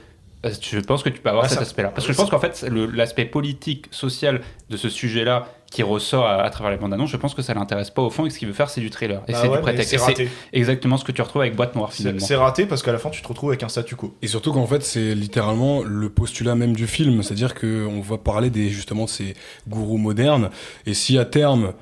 Speaker 8: Je pense que tu peux avoir cet aspect-là. Parce que je pense qu'en fait, l'aspect politique, social de ce sujet-là qui ressort à travers les bandes annonces, je pense que ça l'intéresse pas au fond, et ce qu'il veut faire, c'est du thriller. Et c'est du prétexte.
Speaker 9: C'est raté.
Speaker 8: C'est exactement ce que tu retrouves avec Boîte Noire, finalement.
Speaker 9: C'est raté parce qu'à la fin, tu te retrouves avec un statu quo.
Speaker 2: Et surtout qu'en fait, c'est littéralement le postulat même du film. C'est-à-dire qu'on va parler justement de ces gourous modernes. Et si à terme,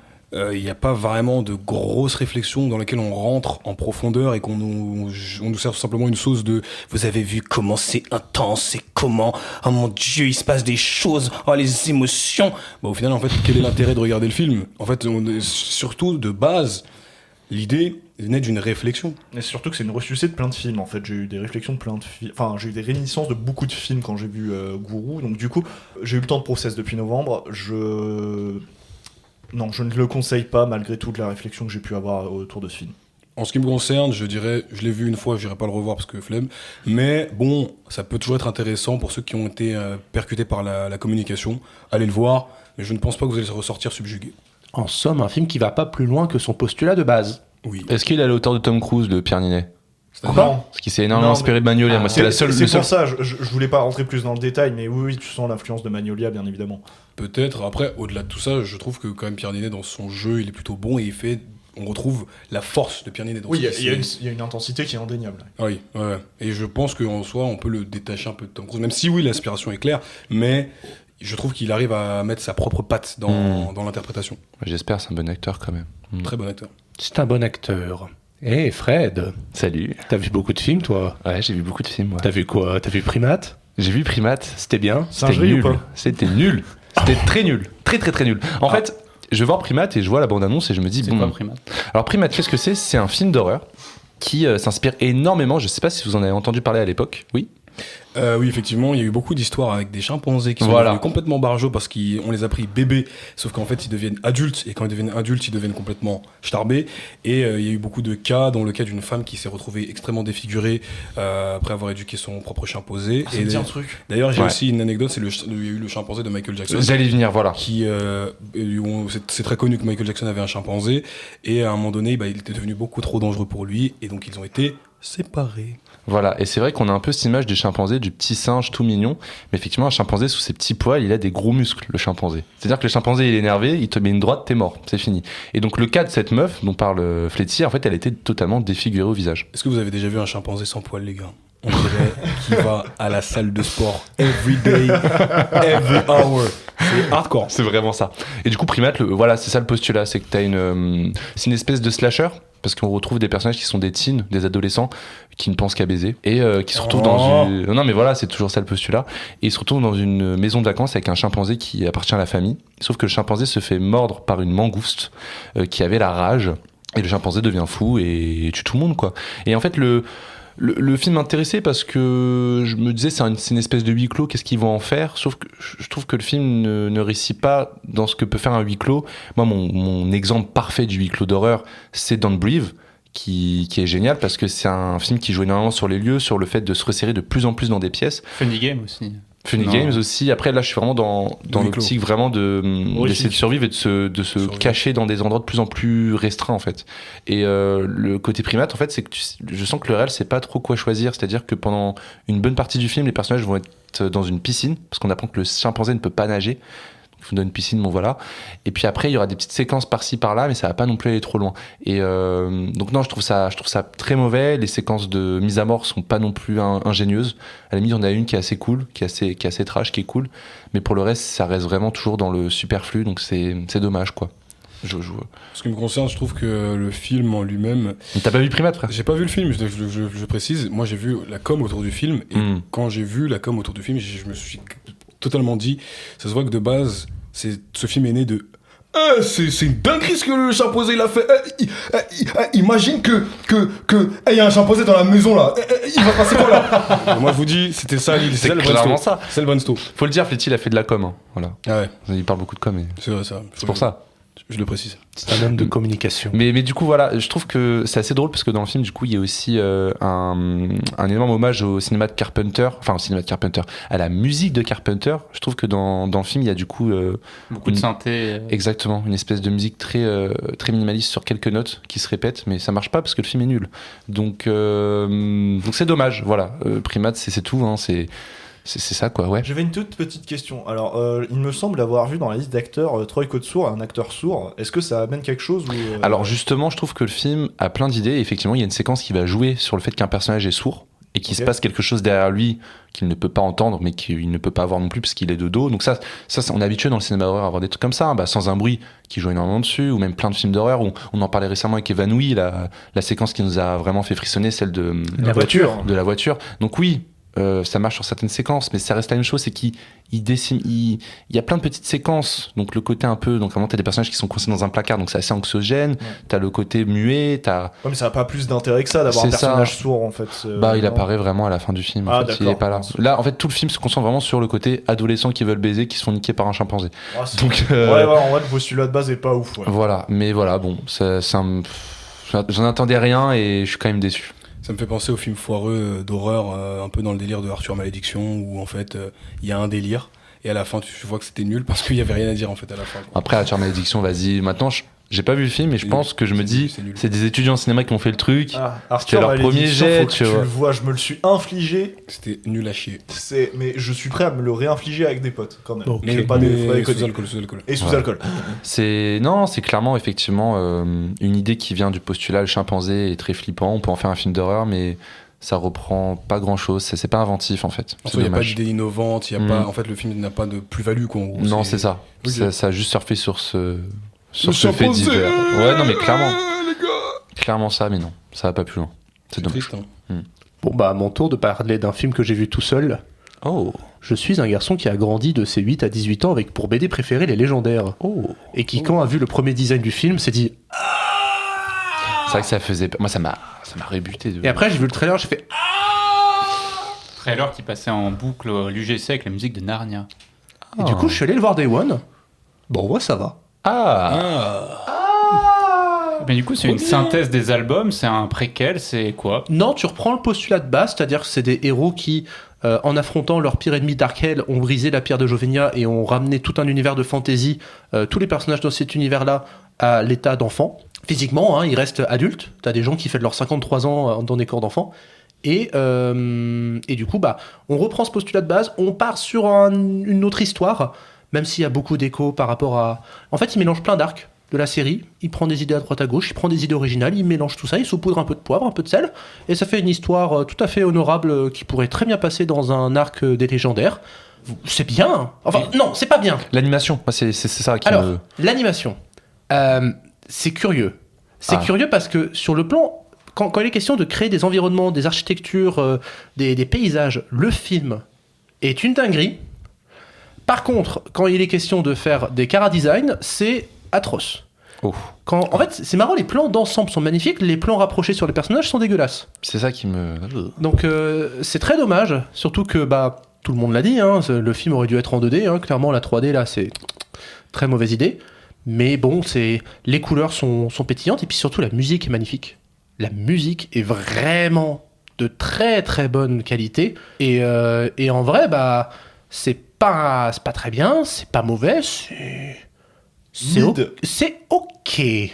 Speaker 2: il n'y a pas vraiment de grosses réflexions dans lesquelles on rentre en profondeur et qu'on nous sert simplement une sauce de « vous avez vu comment c'est intense et comment, oh mon Dieu, il se passe des choses, oh les émotions ». Au final, en fait, quel est l'intérêt de regarder le film? En fait, surtout de base, l'idée naît d'une réflexion.
Speaker 9: Et surtout que c'est une ressucée de plein de films. En fait, j'ai eu des réflexions de plein de films. Enfin, j'ai eu des réminiscences de beaucoup de films quand j'ai vu Gourou. Donc du coup, j'ai eu le temps de process depuis novembre. Non, je ne le conseille pas, malgré toute la réflexion que j'ai pu avoir autour de ce film.
Speaker 2: En ce qui me concerne, je dirais, je l'ai vu une fois, je n'irai pas le revoir parce que flemme. Mais bon, ça peut toujours être intéressant pour ceux qui ont été percutés par la communication. Allez le voir, mais je ne pense pas que vous allez ressortir subjugué.
Speaker 1: En somme, un film qui va pas plus loin que son postulat de base.
Speaker 2: Oui.
Speaker 3: Est-ce qu'il est à la hauteur de Tom Cruise, de Pierre Ninet?
Speaker 9: Non.
Speaker 3: Parce qu'il s'est énormément inspiré de Magnolia. Moi,
Speaker 9: C'est pour ça, je voulais pas rentrer plus dans le détail, mais oui, tu sens l'influence de Magnolia, bien évidemment.
Speaker 2: Peut-être. Après, au-delà de tout ça, je trouve que quand même Pierre Ninet, dans son jeu, il est plutôt bon, et on retrouve la force de Pierre Ninet.
Speaker 9: Oui, il y a une intensité qui est indéniable.
Speaker 2: Oui, ouais. Et je pense qu'en soi, on peut le détacher un peu de Tom Cruise, même si oui, l'aspiration est claire, mais je trouve qu'il arrive à mettre sa propre patte dans l'interprétation.
Speaker 3: J'espère, c'est un bon acteur quand même.
Speaker 2: Très bon acteur.
Speaker 1: C'est un bon acteur. Hé Fred,
Speaker 3: salut.
Speaker 1: T'as vu beaucoup de films, toi?
Speaker 3: Ouais, j'ai vu beaucoup de films. Ouais.
Speaker 1: T'as vu quoi? T'as vu Primate?
Speaker 3: J'ai vu Primate.
Speaker 1: C'était bien?
Speaker 3: C'était nul. C'était nul. C'était très nul. Très très très nul. En fait, je vais voir Primate et je vois la bande-annonce et je me dis,
Speaker 8: c'est quoi Primate?
Speaker 3: Alors Primate, qu'est-ce que c'est? C'est un film d'horreur qui s'inspire énormément, je sais pas si vous en avez entendu parler à l'époque, oui?
Speaker 2: Oui, effectivement, il y a eu beaucoup d'histoires avec des chimpanzés qui sont
Speaker 3: Voilà.
Speaker 2: devenus complètement barjots parce qu'on les a pris bébés, sauf qu'en fait ils deviennent adultes, et quand ils deviennent adultes, ils deviennent complètement starbés. Et il y a eu beaucoup de cas, dont le cas d'une femme qui s'est retrouvée extrêmement défigurée après avoir éduqué son propre chimpanzé.
Speaker 9: Ça me dit un truc.
Speaker 2: D'ailleurs, j'ai
Speaker 3: Ouais.
Speaker 2: aussi une anecdote, il y a eu le chimpanzé de Michael Jackson.
Speaker 3: J'allais y venir, voilà.
Speaker 2: C'est très connu que Michael Jackson avait un chimpanzé, et à un moment donné, il était devenu beaucoup trop dangereux pour lui, et donc ils ont été séparés.
Speaker 3: Voilà, et c'est vrai qu'on a un peu cette image du chimpanzé, du petit singe tout mignon, mais effectivement, un chimpanzé, sous ses petits poils, il a des gros muscles, le chimpanzé. C'est-à-dire que le chimpanzé, il est énervé, il te met une droite, t'es mort, c'est fini. Et donc, le cas de cette meuf, dont parle Fletty, en fait, elle était totalement défigurée au visage.
Speaker 2: Est-ce que vous avez déjà vu un chimpanzé sans poils, les gars? On dirait qu'il va à la salle de sport every day, every hour. C'est hardcore.
Speaker 3: C'est vraiment ça. Et du coup, Primate, voilà, c'est ça le postulat, c'est que c'est une espèce de slasher, parce qu'on retrouve des personnages qui sont des teens, des adolescents, qui ne pensent qu'à baiser, et qui se retrouvent dans une... Non mais voilà, c'est toujours ça le postulat. Et ils se retrouvent dans une maison de vacances avec un chimpanzé qui appartient à la famille, sauf que le chimpanzé se fait mordre par une mangouste qui avait la rage, et le chimpanzé devient fou et tue tout le monde, quoi. Et en fait, le film m'intéressait parce que je me disais c'est une espèce de huis clos, qu'est-ce qu'ils vont en faire, sauf que je trouve que le film ne réussit pas dans ce que peut faire un huis clos. Moi, mon exemple parfait du huis clos d'horreur, c'est Don't Breathe, qui est génial parce que c'est un film qui joue énormément sur les lieux, sur le fait de se resserrer de plus en plus dans des pièces.
Speaker 8: Funny Game aussi.
Speaker 3: Funny
Speaker 8: Non.
Speaker 3: Games aussi. Après, là, je suis vraiment dans l'optique vraiment d'essayer de survivre et de se cacher dans des endroits de plus en plus restreints, en fait. Et le côté Primate, en fait, c'est que je sens que le réel sait pas trop quoi choisir. C'est-à-dire que pendant une bonne partie du film, les personnages vont être dans une piscine, parce qu'on apprend que le chimpanzé ne peut pas nager. Il faut dans une piscine, bon voilà. Et puis après, il y aura des petites séquences par-ci par-là, mais ça va pas non plus aller trop loin. Et donc non, je trouve ça très mauvais. Les séquences de mise à mort sont pas non plus ingénieuses. À la limite, on a une qui est assez cool, qui est assez trash, qui est cool. Mais pour le reste, ça reste vraiment toujours dans le superflu, donc c'est dommage, quoi.
Speaker 2: Ce qui me concerne, je trouve que le film en lui-même...
Speaker 3: T'as pas vu Primate, frère?
Speaker 2: J'ai pas vu le film, je précise. Moi, j'ai vu la com autour du film, et quand j'ai vu la com autour du film, je me suis totalement dit, ça se voit que de base, ce film est né de... c'est une dinguerie ce que le chimpanzé il a fait. Imagine que y a un chimpanzé dans la maison là. Il va passer quoi là? Moi je vous dis, c'était ça l'idée.
Speaker 3: C'est clairement ça.
Speaker 2: C'est le Vansto.
Speaker 3: Faut le dire, Fletty, il a fait de la com. Hein. Voilà.
Speaker 2: Ah ouais.
Speaker 3: Il parle beaucoup de com.
Speaker 2: C'est vrai ça.
Speaker 3: C'est pour ça.
Speaker 2: Je le précise.
Speaker 1: C'est un homme de communication.
Speaker 3: Mais du coup, voilà, je trouve que c'est assez drôle parce que dans le film, du coup, il y a aussi un énorme hommage au cinéma de Carpenter, à la musique de Carpenter. Je trouve que dans le film, il y a du coup
Speaker 8: beaucoup de synthé.
Speaker 3: Exactement, une espèce de musique très minimaliste sur quelques notes qui se répètent, mais ça marche pas parce que le film est nul. Donc c'est dommage. Voilà, Primate, c'est tout. Hein, c'est ça, quoi, ouais.
Speaker 9: J'avais une toute petite question. Alors, il me semble avoir vu dans la liste d'acteurs Troy Kotsur, un acteur sourd. Est-ce que ça amène quelque chose ou
Speaker 3: Alors justement, je trouve que le film a plein d'idées. Effectivement, il y a une séquence qui va jouer sur le fait qu'un personnage est sourd et qu'il se passe quelque chose derrière lui qu'il ne peut pas entendre, mais qu'il ne peut pas voir non plus parce qu'il est de dos. Donc ça on est habitué dans le cinéma d'horreur à avoir des trucs comme ça, hein. Sans un bruit qui joue énormément dessus, ou même plein de films d'horreur. On en parlait récemment avec Évanoui, la séquence qui nous a vraiment fait frissonner, celle de
Speaker 1: la
Speaker 3: voiture. Donc oui. Ça marche sur certaines séquences, mais ça reste la même chose, c'est qu'il y a plein de petites séquences, donc le côté un peu, donc vraiment t'as des personnages qui sont coincés dans un placard, donc c'est assez anxiogène, t'as le côté muet,
Speaker 9: Ouais, mais ça n'a pas plus d'intérêt que ça d'avoir un personnage sourd en fait.
Speaker 3: Il apparaît vraiment à la fin du film, en fait, il est pas là. Là, en fait, tout le film se concentre vraiment sur le côté adolescents qui veulent baiser, qui se font niquer par un chimpanzé. Donc,
Speaker 9: ouais, en vrai, le postulat de base est pas ouf. Ouais.
Speaker 3: Voilà, mais voilà, bon, j'en attendais rien et je suis quand même déçu.
Speaker 2: Ça me fait penser au film foireux d'horreur, un peu dans le délire de Arthur Malédiction, où en fait il y a un délire et à la fin tu vois que c'était nul parce qu'il y avait rien à dire en fait à la fin. Quoi.
Speaker 3: Après Arthur Malédiction, vas-y, maintenant j'ai pas vu le film, mais je pense que je me dis, c'est des étudiants en cinéma qui ont fait le truc. C'était leur premier jet,
Speaker 9: tu le vois, je me le suis infligé.
Speaker 2: C'était nul à chier.
Speaker 9: Mais je suis prêt à me le réinfliger avec des potes quand même.
Speaker 2: Mais pas sous alcool.
Speaker 9: Et sous alcool.
Speaker 3: C'est clairement effectivement une idée qui vient du postulat. Le chimpanzé est très flippant. On peut en faire un film d'horreur, mais ça reprend pas grand chose. C'est pas inventif en fait.
Speaker 2: Il n'y a pas d'idée innovante. Il y a pas. En fait, le film n'a pas de plus-value.
Speaker 3: Non, c'est ça. Ça a juste surfé sur ce fait divers. Ouais, non, mais clairement ça, mais non, ça va pas plus loin. C'est dommage.
Speaker 2: Triste, hein.
Speaker 1: Bon, bah, à mon tour de parler d'un film que j'ai vu tout seul.
Speaker 3: Oh.
Speaker 1: Je suis un garçon qui a grandi de ses 8 à 18 ans avec pour BD préféré les légendaires.
Speaker 3: Oh.
Speaker 1: Et qui, quand a vu le premier design du film, s'est dit.
Speaker 3: C'est vrai que ça faisait. Moi, ça m'a rébuté.
Speaker 1: Et après, j'ai vu le trailer, j'ai fait.
Speaker 8: trailer qui passait en boucle à l'UGC avec la musique de Narnia.
Speaker 1: Et du coup, je suis allé le voir Day One. Bon, ouais, ça va.
Speaker 8: Mais du coup, c'est une synthèse des albums, c'est un préquel, c'est quoi?
Speaker 1: Non, tu reprends le postulat de base, c'est-à-dire que c'est des héros qui, en affrontant leur pire ennemi Darkell, ont brisé la pierre de Jovenia et ont ramené tout un univers de fantasy, tous les personnages dans cet univers-là, à l'état d'enfant. Physiquement, ils restent adultes. T'as des gens qui fêtent leurs 53 ans dans des corps d'enfants. Et du coup, on reprend ce postulat de base, on part sur une autre histoire, même s'il y a beaucoup d'échos par rapport à... En fait, il mélange plein d'arcs de la série, il prend des idées à droite à gauche, il prend des idées originales, il mélange tout ça, il saupoudre un peu de poivre, un peu de sel, et ça fait une histoire tout à fait honorable qui pourrait très bien passer dans un arc des légendaires. C'est bien. Enfin, non, c'est pas bien.
Speaker 3: L'animation, moi, c'est ça qui
Speaker 1: Alors,
Speaker 3: me...
Speaker 1: l'animation, c'est curieux. C'est curieux parce que sur le plan... Quand il est question de créer des environnements, des architectures, des paysages, le film est une dinguerie. Par contre, quand il est question de faire des chara-design, c'est atroce. En fait, c'est marrant, les plans d'ensemble sont magnifiques, les plans rapprochés sur les personnages sont dégueulasses.
Speaker 3: C'est ça qui me...
Speaker 1: Donc c'est très dommage, surtout que tout le monde l'a dit, le film aurait dû être en 2D, clairement la 3D là c'est très mauvaise idée. Mais bon, les couleurs sont pétillantes et puis surtout la musique est magnifique. La musique est vraiment de très très bonne qualité et en vrai c'est pas très bien, c'est pas mauvais, c'est ok.
Speaker 2: J'ai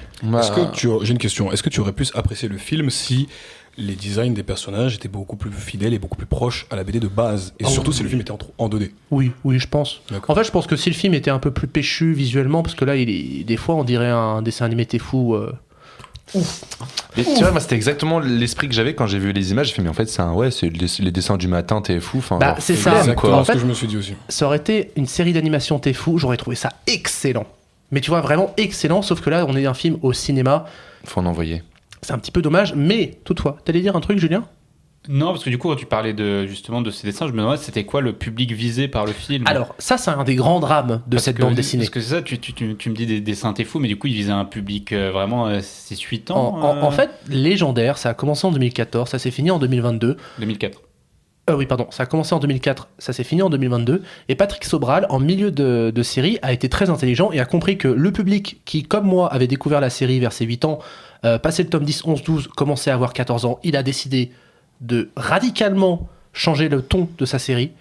Speaker 2: une question. Est-ce que tu aurais pu apprécier le film si les designs des personnages étaient beaucoup plus fidèles et beaucoup plus proches à la BD de base? Et surtout si le film était en 2D?
Speaker 1: Oui, je pense.
Speaker 2: D'accord.
Speaker 1: En fait, je pense que si le film était un peu plus péchu visuellement, parce que là, des fois, on dirait un dessin animé Tefou. Ouf.
Speaker 3: Mais tu vois, moi c'était exactement l'esprit que j'avais quand j'ai vu les images. J'ai fait, mais en fait, c'est les dessins du matin, t'es fou.
Speaker 1: C'est ça.
Speaker 2: Exactement ce que je me suis dit aussi.
Speaker 1: Ça aurait été une série d'animation Tefou, j'aurais trouvé ça excellent. Mais tu vois, vraiment excellent, sauf que là, on est un film au cinéma.
Speaker 3: Faut en envoyer.
Speaker 1: C'est un petit peu dommage, mais toutefois, t'allais dire un truc, Julien ?
Speaker 8: Non, parce que du coup, quand tu parlais justement de ces dessins, je me demandais c'était quoi le public visé par le film.
Speaker 1: Alors, ça, c'est un des grands drames de cette bande dessinée.
Speaker 8: Parce que c'est ça, tu me dis des dessins t'es fou, mais du coup, ils visaient un public vraiment, c'est 8 ans.
Speaker 1: En fait, légendaire, ça a commencé en 2014, ça s'est fini en 2022.
Speaker 8: 2004.
Speaker 1: Oui, pardon, ça a commencé en 2004, ça s'est fini en 2022, et Patrick Sobral, en milieu de série, a été très intelligent et a compris que le public qui, comme moi, avait découvert la série vers ses 8 ans, passé le tome 10, 11, 12, commençait à avoir 14 ans, il a décidé de radicalement changer le ton de sa série,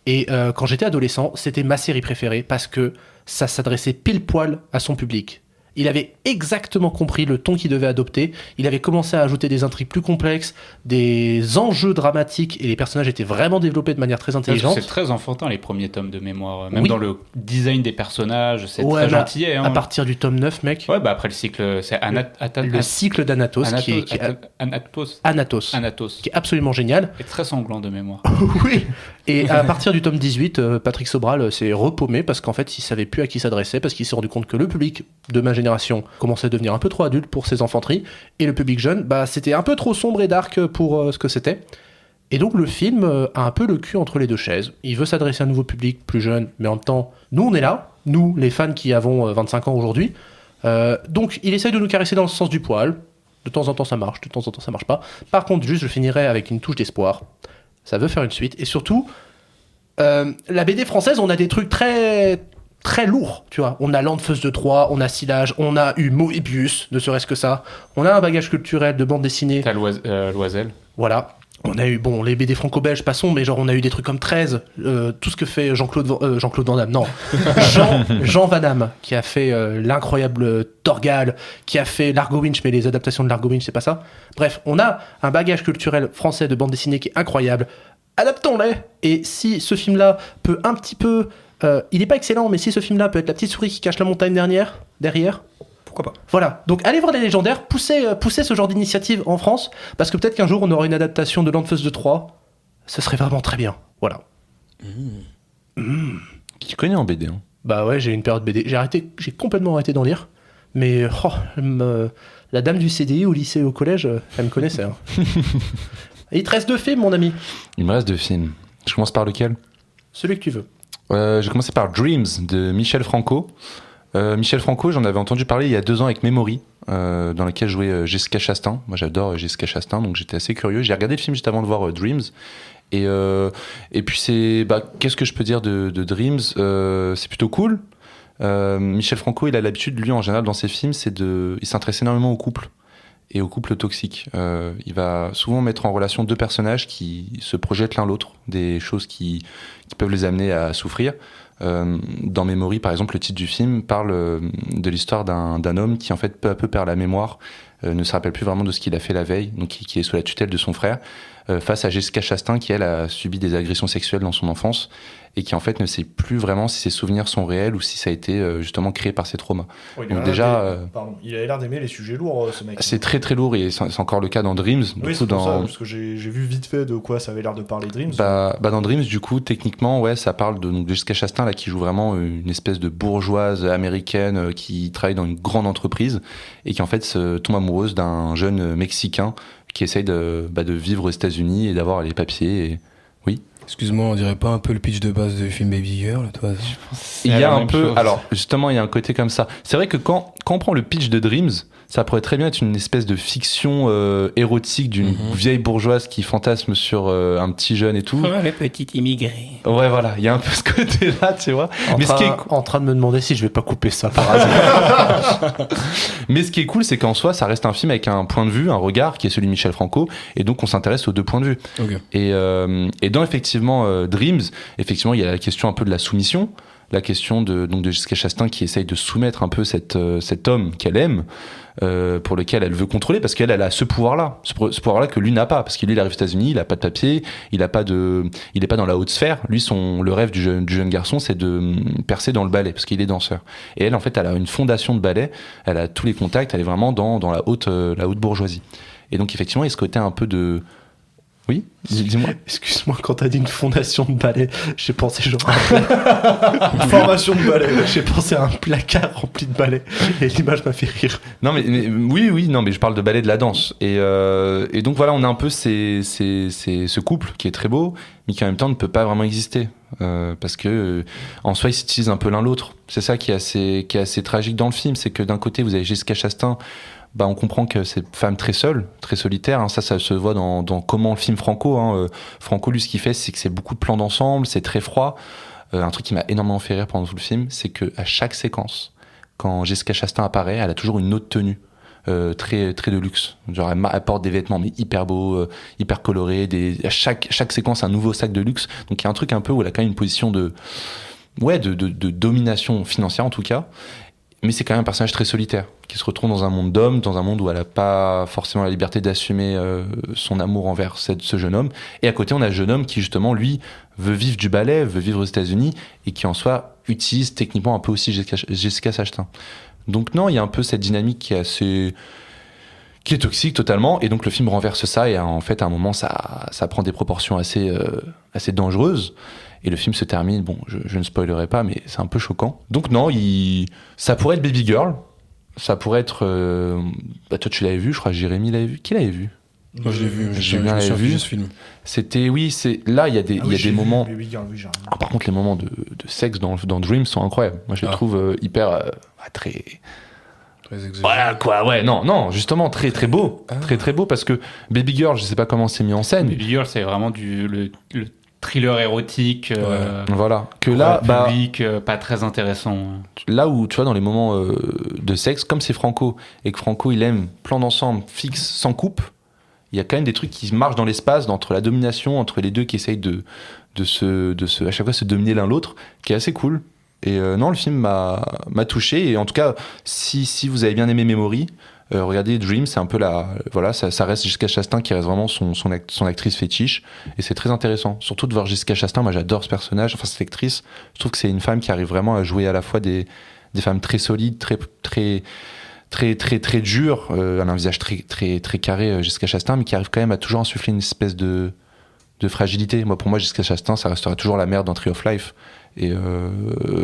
Speaker 1: et quand j'étais adolescent, c'était ma série préférée, parce que ça s'adressait pile poil à son public. Il avait exactement compris le ton qu'il devait adopter. Il avait commencé à ajouter des intrigues plus complexes, des enjeux dramatiques, et les personnages étaient vraiment développés de manière très intelligente.
Speaker 8: C'est très enfantin les premiers tomes de mémoire. Même dans le design des personnages, c'est très gentillet.
Speaker 1: À partir du tome 9, mec.
Speaker 8: Ouais, après le cycle, c'est
Speaker 1: le cycle d'Anatos,
Speaker 8: Anatos,
Speaker 1: qui est absolument génial.
Speaker 8: Et très sanglant de mémoire.
Speaker 1: Oui. Et à partir du tome 18, Patrick Sobral s'est repaumé parce qu'en fait, il savait plus à qui s'adresser, parce qu'il s'est rendu compte que le public de ma génération commençait à devenir un peu trop adulte pour ses enfanteries, et le public jeune, c'était un peu trop sombre et dark pour ce que c'était. Et donc le film a un peu le cul entre les deux chaises. Il veut s'adresser à un nouveau public plus jeune, mais en même temps, nous on est là, nous les fans qui avons 25 ans aujourd'hui. Donc il essaye de nous caresser dans le sens du poil. De temps en temps ça marche, de temps en temps ça marche pas. Par contre, juste je finirai avec une touche d'espoir. Ça veut faire une suite, et surtout, la BD française, on a des trucs très très lourd, tu vois. On a L'Anfeuse de Troie, on a Silage, on a eu Moebius, ne serait-ce que ça. On a un bagage culturel de bande dessinée.
Speaker 8: T'as Loisel.
Speaker 1: Voilà. On a eu, les BD franco-belges, passons, mais genre on a eu des trucs comme 13, tout ce que fait Jean-Claude Van Damme, non. Jean Van Damme, qui a fait l'incroyable Torgal, qui a fait Largo Winch, mais les adaptations de Largo Winch, c'est pas ça. Bref, on a un bagage culturel français de bande dessinée qui est incroyable. Adaptons-les. Et si ce film-là peut un petit peu... il n'est pas excellent, mais si ce film-là peut être la petite souris qui cache la montagne derrière,
Speaker 2: pourquoi pas.
Speaker 1: Voilà, donc allez voir les légendaires, poussez ce genre d'initiative en France, parce que peut-être qu'un jour on aura une adaptation de L'Anfeuse de Troie, ce serait vraiment très bien, voilà.
Speaker 3: Qui connaît en BD, hein.
Speaker 1: Bah ouais, j'ai une période BD, j'ai complètement arrêté d'en lire, mais la dame du CDI au lycée et au collège, elle me connaissait. Hein. Il te reste 2 films, mon ami.
Speaker 3: Il me reste 2 films. Je commence par lequel ?
Speaker 1: Celui que tu veux.
Speaker 3: Je vais commencer par Dreams de Michel Franco. Michel Franco, j'en avais entendu parler il y a 2 ans avec Memory, dans lequel jouait Jessica Chastain. Moi j'adore Jessica Chastain, donc j'étais assez curieux. J'ai regardé le film juste avant de voir Dreams, Et puis c'est, qu'est-ce que je peux dire de Dreams, c'est plutôt cool. Michel Franco, il a l'habitude, lui en général dans ses films, il s'intéresse énormément au couple et au couple toxique. Il va souvent mettre en relation deux personnages qui se projettent l'un l'autre, des choses qui peuvent les amener à souffrir. Dans Memory, par exemple, le titre du film parle de l'histoire d'un homme qui en fait peu à peu perd la mémoire, ne se rappelle plus vraiment de ce qu'il a fait la veille, donc qui est sous la tutelle de son frère, face à Jessica Chastain qui elle a subi des agressions sexuelles dans son enfance et qui en fait ne sait plus vraiment si ses souvenirs sont réels ou si ça a été justement créé par ses traumas.
Speaker 9: Donc déjà, il avait l'air d'aimer les sujets lourds, ce mec.
Speaker 3: C'est très très lourd et c'est encore le cas dans Dreams.
Speaker 9: Oui, c'est pour ça, parce que j'ai vu vite fait de quoi ça avait l'air de parler Dreams.
Speaker 3: Dans Dreams, du coup, techniquement, ouais, ça parle de Jessica Chastain là qui joue vraiment une espèce de bourgeoise américaine qui travaille dans une grande entreprise et qui en fait tombe amoureuse d'un jeune Mexicain qui essaye de vivre aux États-Unis et d'avoir les papiers. Et... Oui.
Speaker 2: Excuse-moi, on dirait pas un peu le pitch de base du film Baby Girl, toi?
Speaker 3: Il y a un peu. Alors, justement, il y a un côté comme ça. C'est vrai que quand on prend le pitch de Dreams, ça pourrait très bien être une espèce de fiction érotique d'une vieille bourgeoise qui fantasme sur un petit jeune et tout.
Speaker 7: Oh, le petit immigré.
Speaker 3: Ouais, voilà, il y a un peu ce côté-là, tu vois.
Speaker 1: En train de me demander si je vais pas couper ça par hasard.
Speaker 3: Mais ce qui est cool, c'est qu'en soi, ça reste un film avec un point de vue, un regard qui est celui de Michel Franco, et donc on s'intéresse aux deux points de vue.
Speaker 2: Okay.
Speaker 3: Et dans effectivement Dreams, effectivement, il y a la question un peu de la soumission, la question de Jessica Chastain qui essaye de soumettre un peu cet homme qu'elle aime, pour lequel elle veut contrôler, parce qu'elle a ce pouvoir-là, ce pouvoir-là que lui n'a pas, parce qu'il arrive aux États-Unis, il a pas de papier, il est pas dans la haute sphère. Lui, le rêve du jeune garçon, c'est de percer dans le ballet, parce qu'il est danseur. Et elle, en fait, elle a une fondation de ballet, elle a tous les contacts, elle est vraiment dans la haute bourgeoisie. Et donc, effectivement, il y a ce côté un peu de... Oui, dis-moi.
Speaker 1: Excuse-moi, quand t'as dit une fondation de ballet, j'ai pensé genre
Speaker 9: une formation de ballet.
Speaker 1: J'ai pensé à un placard rempli de balais et l'image m'a fait rire.
Speaker 3: Non mais oui, non mais je parle de ballet de la danse et donc voilà, on a un peu ce couple qui est très beau, mais qui en même temps ne peut pas vraiment exister parce que en soi ils s'utilisent un peu l'un l'autre. C'est ça qui est assez tragique dans le film, c'est que d'un côté vous avez Jessica Chastain. On comprend que c'est une femme très seule, très solitaire. Ça se voit dans comment le film Franco. Franco, lui, ce qu'il fait, c'est que c'est beaucoup de plans d'ensemble, c'est très froid. Un truc qui m'a énormément fait rire pendant tout le film, c'est qu'à chaque séquence, quand Jessica Chastain apparaît, elle a toujours une autre tenue. Très, très de luxe. Genre, elle porte des vêtements mais hyper beaux, hyper colorés. À chaque séquence, un nouveau sac de luxe. Donc il y a un truc un peu où elle a quand même une position de domination financière en tout cas. Mais c'est quand même un personnage très solitaire, qui se retrouve dans un monde d'hommes, dans un monde où elle n'a pas forcément la liberté d'assumer son amour envers ce jeune homme. Et à côté, on a un jeune homme qui, justement, lui, veut vivre du ballet, veut vivre aux États-Unis, et qui, en soi, utilise techniquement un peu aussi Jessica Chastain. Donc non, il y a un peu cette dynamique qui est toxique totalement, et donc le film renverse ça, et en fait, à un moment, ça prend des proportions assez dangereuses. Et le film se termine, je ne spoilerai pas, mais c'est un peu choquant. Donc non, ça pourrait être Baby Girl, ça pourrait être... toi tu l'avais vu, je crois, Jérémy l'avait vu. Qui l'avait vu?
Speaker 2: Moi je l'ai vu,
Speaker 3: j'ai bien vu
Speaker 2: ce film.
Speaker 3: C'était, là il y a des moments...
Speaker 9: Baby Girl, oui,
Speaker 3: par contre les moments de sexe dans Dream sont incroyables. Moi je les trouve hyper... très exagéré. Voilà quoi, ouais, non, justement très très beau. Très très beau, parce que Baby Girl, je sais pas comment c'est mis en scène.
Speaker 8: Baby Girl, c'est vraiment le thriller érotique,
Speaker 3: voilà, que là,
Speaker 8: public, pas très intéressant.
Speaker 3: Là où tu vois dans les moments de sexe, comme c'est Franco et que Franco il aime plan d'ensemble fixe sans coupe, il y a quand même des trucs qui marchent dans l'espace, entre la domination, entre les deux qui essayent de à chaque fois se dominer l'un l'autre, qui est assez cool. Et non, le film m'a touché, et en tout cas si vous avez bien aimé Memory, regardez Dream, c'est un peu ça reste Jessica Chastain qui reste vraiment son actrice fétiche, et c'est très intéressant, surtout de voir Jessica Chastain. Moi j'adore ce personnage, enfin cette actrice, je trouve que c'est une femme qui arrive vraiment à jouer à la fois des femmes très solides, très très très très très dures, elle a un visage très très très carré, Jessica Chastain, mais qui arrive quand même à toujours insuffler une espèce de fragilité. Pour moi Jessica Chastain, ça restera toujours la mère dans Tree of Life, et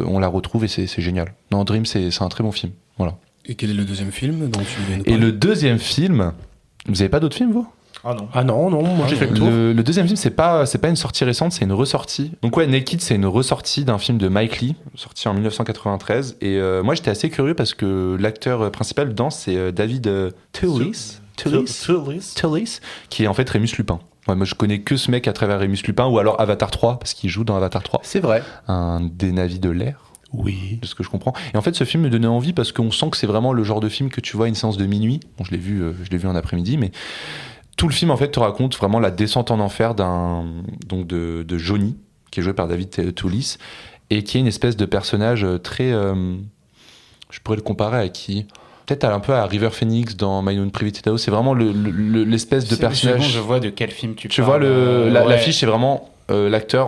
Speaker 3: on la retrouve, et c'est génial. Non, Dream, c'est un très bon film, voilà.
Speaker 2: Et quel est le deuxième film dont tu viens de parler?
Speaker 3: Et le deuxième film, vous avez pas d'autres films, vous?
Speaker 1: Ah non, moi j'ai fait le tour.
Speaker 3: Le deuxième film, c'est pas une sortie récente, c'est une ressortie. Donc ouais, Naked, c'est une ressortie d'un film de Mike Leigh, sorti en 1993. Et moi j'étais assez curieux parce que l'acteur principal dedans, c'est David Thewlis, qui est en fait Rémus Lupin. Ouais, moi je connais que ce mec à travers Rémus Lupin ou alors Avatar 3 parce qu'il joue dans Avatar 3.
Speaker 1: C'est vrai.
Speaker 3: Un des navis de l'air.
Speaker 1: Oui.
Speaker 3: De ce que je comprends. Et en fait, ce film me donnait envie parce qu'on sent que c'est vraiment le genre de film que tu vois à une séance de minuit. Bon, je l'ai vu en après-midi, mais tout le film en fait te raconte vraiment la descente en enfer de Johnny, qui est joué par David Toulis, et qui est une espèce de personnage très. Je pourrais le comparer à qui? Peut-être un peu à River Phoenix dans My Own Private Idaho. C'est vraiment l'espèce de personnage.
Speaker 8: C'est bon, je vois de quel film tu
Speaker 3: Tu
Speaker 8: parles.
Speaker 3: vois l'affiche, c'est vraiment l'acteur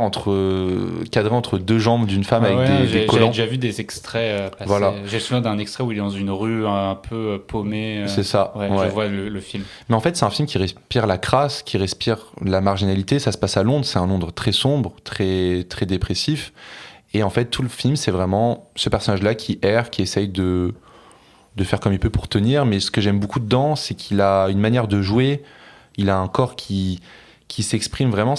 Speaker 3: cadré entre deux jambes d'une femme avec des collants.
Speaker 8: J'ai déjà vu des extraits passer.
Speaker 3: Voilà.
Speaker 8: J'ai souvenir d'un extrait où il est dans une rue un peu paumée.
Speaker 3: C'est ça.
Speaker 8: Ouais. Je vois le film.
Speaker 3: Mais en fait, c'est un film qui respire la crasse, qui respire la marginalité. Ça se passe à Londres. C'est un Londres très sombre, très, très dépressif. Et en fait, tout le film, c'est vraiment ce personnage-là qui erre, qui essaye de faire comme il peut pour tenir. Mais ce que j'aime beaucoup dedans, c'est qu'il a une manière de jouer. Il a un corps qui s'exprime vraiment.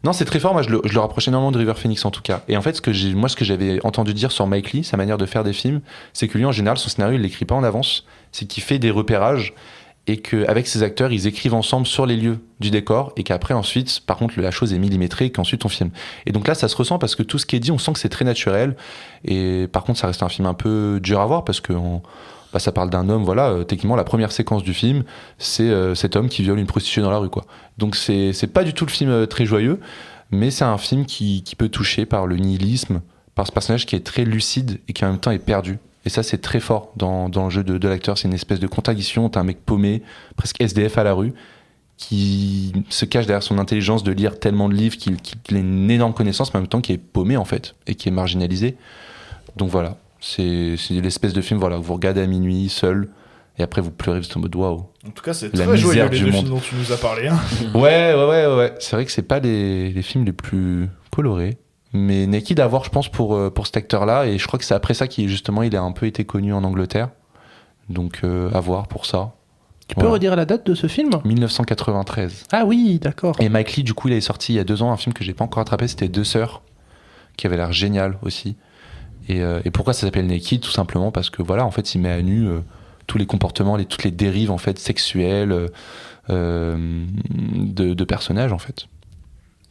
Speaker 3: Non, c'est très fort. Moi, je le rapproche énormément de River Phoenix en tout cas. Et en fait, ce que j'avais entendu dire sur Mike Leigh, sa manière de faire des films, c'est que lui, en général, son scénario, il l'écrit pas en avance. C'est qu'il fait des repérages et qu'avec ses acteurs, ils écrivent ensemble sur les lieux du décor et qu'après, ensuite, par contre, la chose est millimétrée et qu'ensuite on filme. Et donc là, ça se ressent parce que tout ce qui est dit, on sent que c'est très naturel. Et par contre, ça reste un film un peu dur à voir parce que ça parle d'un homme, voilà, techniquement, la première séquence du film, c'est cet homme qui viole une prostituée dans la rue, quoi. Donc c'est pas du tout le film très joyeux, mais c'est un film qui peut toucher par le nihilisme, par ce personnage qui est très lucide et qui en même temps est perdu. Et ça, c'est très fort dans le jeu de l'acteur. C'est une espèce de contradiction. T'as un mec paumé, presque SDF à la rue, qui se cache derrière son intelligence de lire tellement de livres qu'il a une énorme connaissance, mais en même temps qui est paumé, en fait, et qui est marginalisé. Donc voilà, c'est l'espèce de film, voilà, que vous regardez à minuit, seul, et après vous pleurez, vous êtes en mode waouh.
Speaker 9: En tout cas, c'est
Speaker 3: La
Speaker 9: très joyeux,
Speaker 3: misère
Speaker 9: les
Speaker 3: du
Speaker 9: deux
Speaker 3: monde.
Speaker 9: films dont tu nous as parlé. Hein.
Speaker 3: Ouais. C'est vrai que c'est pas les films les plus colorés. Mais Naked à voir, je pense, pour cet acteur-là. Et je crois que c'est après ça justement, il a un peu été connu en Angleterre. Donc, à voir pour ça.
Speaker 1: Tu peux redire la date de ce film?
Speaker 3: 1993.
Speaker 1: Ah oui, d'accord.
Speaker 3: Et Mike Leigh, du coup, il est sorti il y a 2 ans un film que j'ai pas encore attrapé. C'était Deux Sœurs, qui avait l'air génial aussi. Et pourquoi ça s'appelle Naked? Tout simplement parce que, voilà, en fait, il met à nu tous les comportements, toutes les dérives, en fait, sexuelles de personnages, en fait.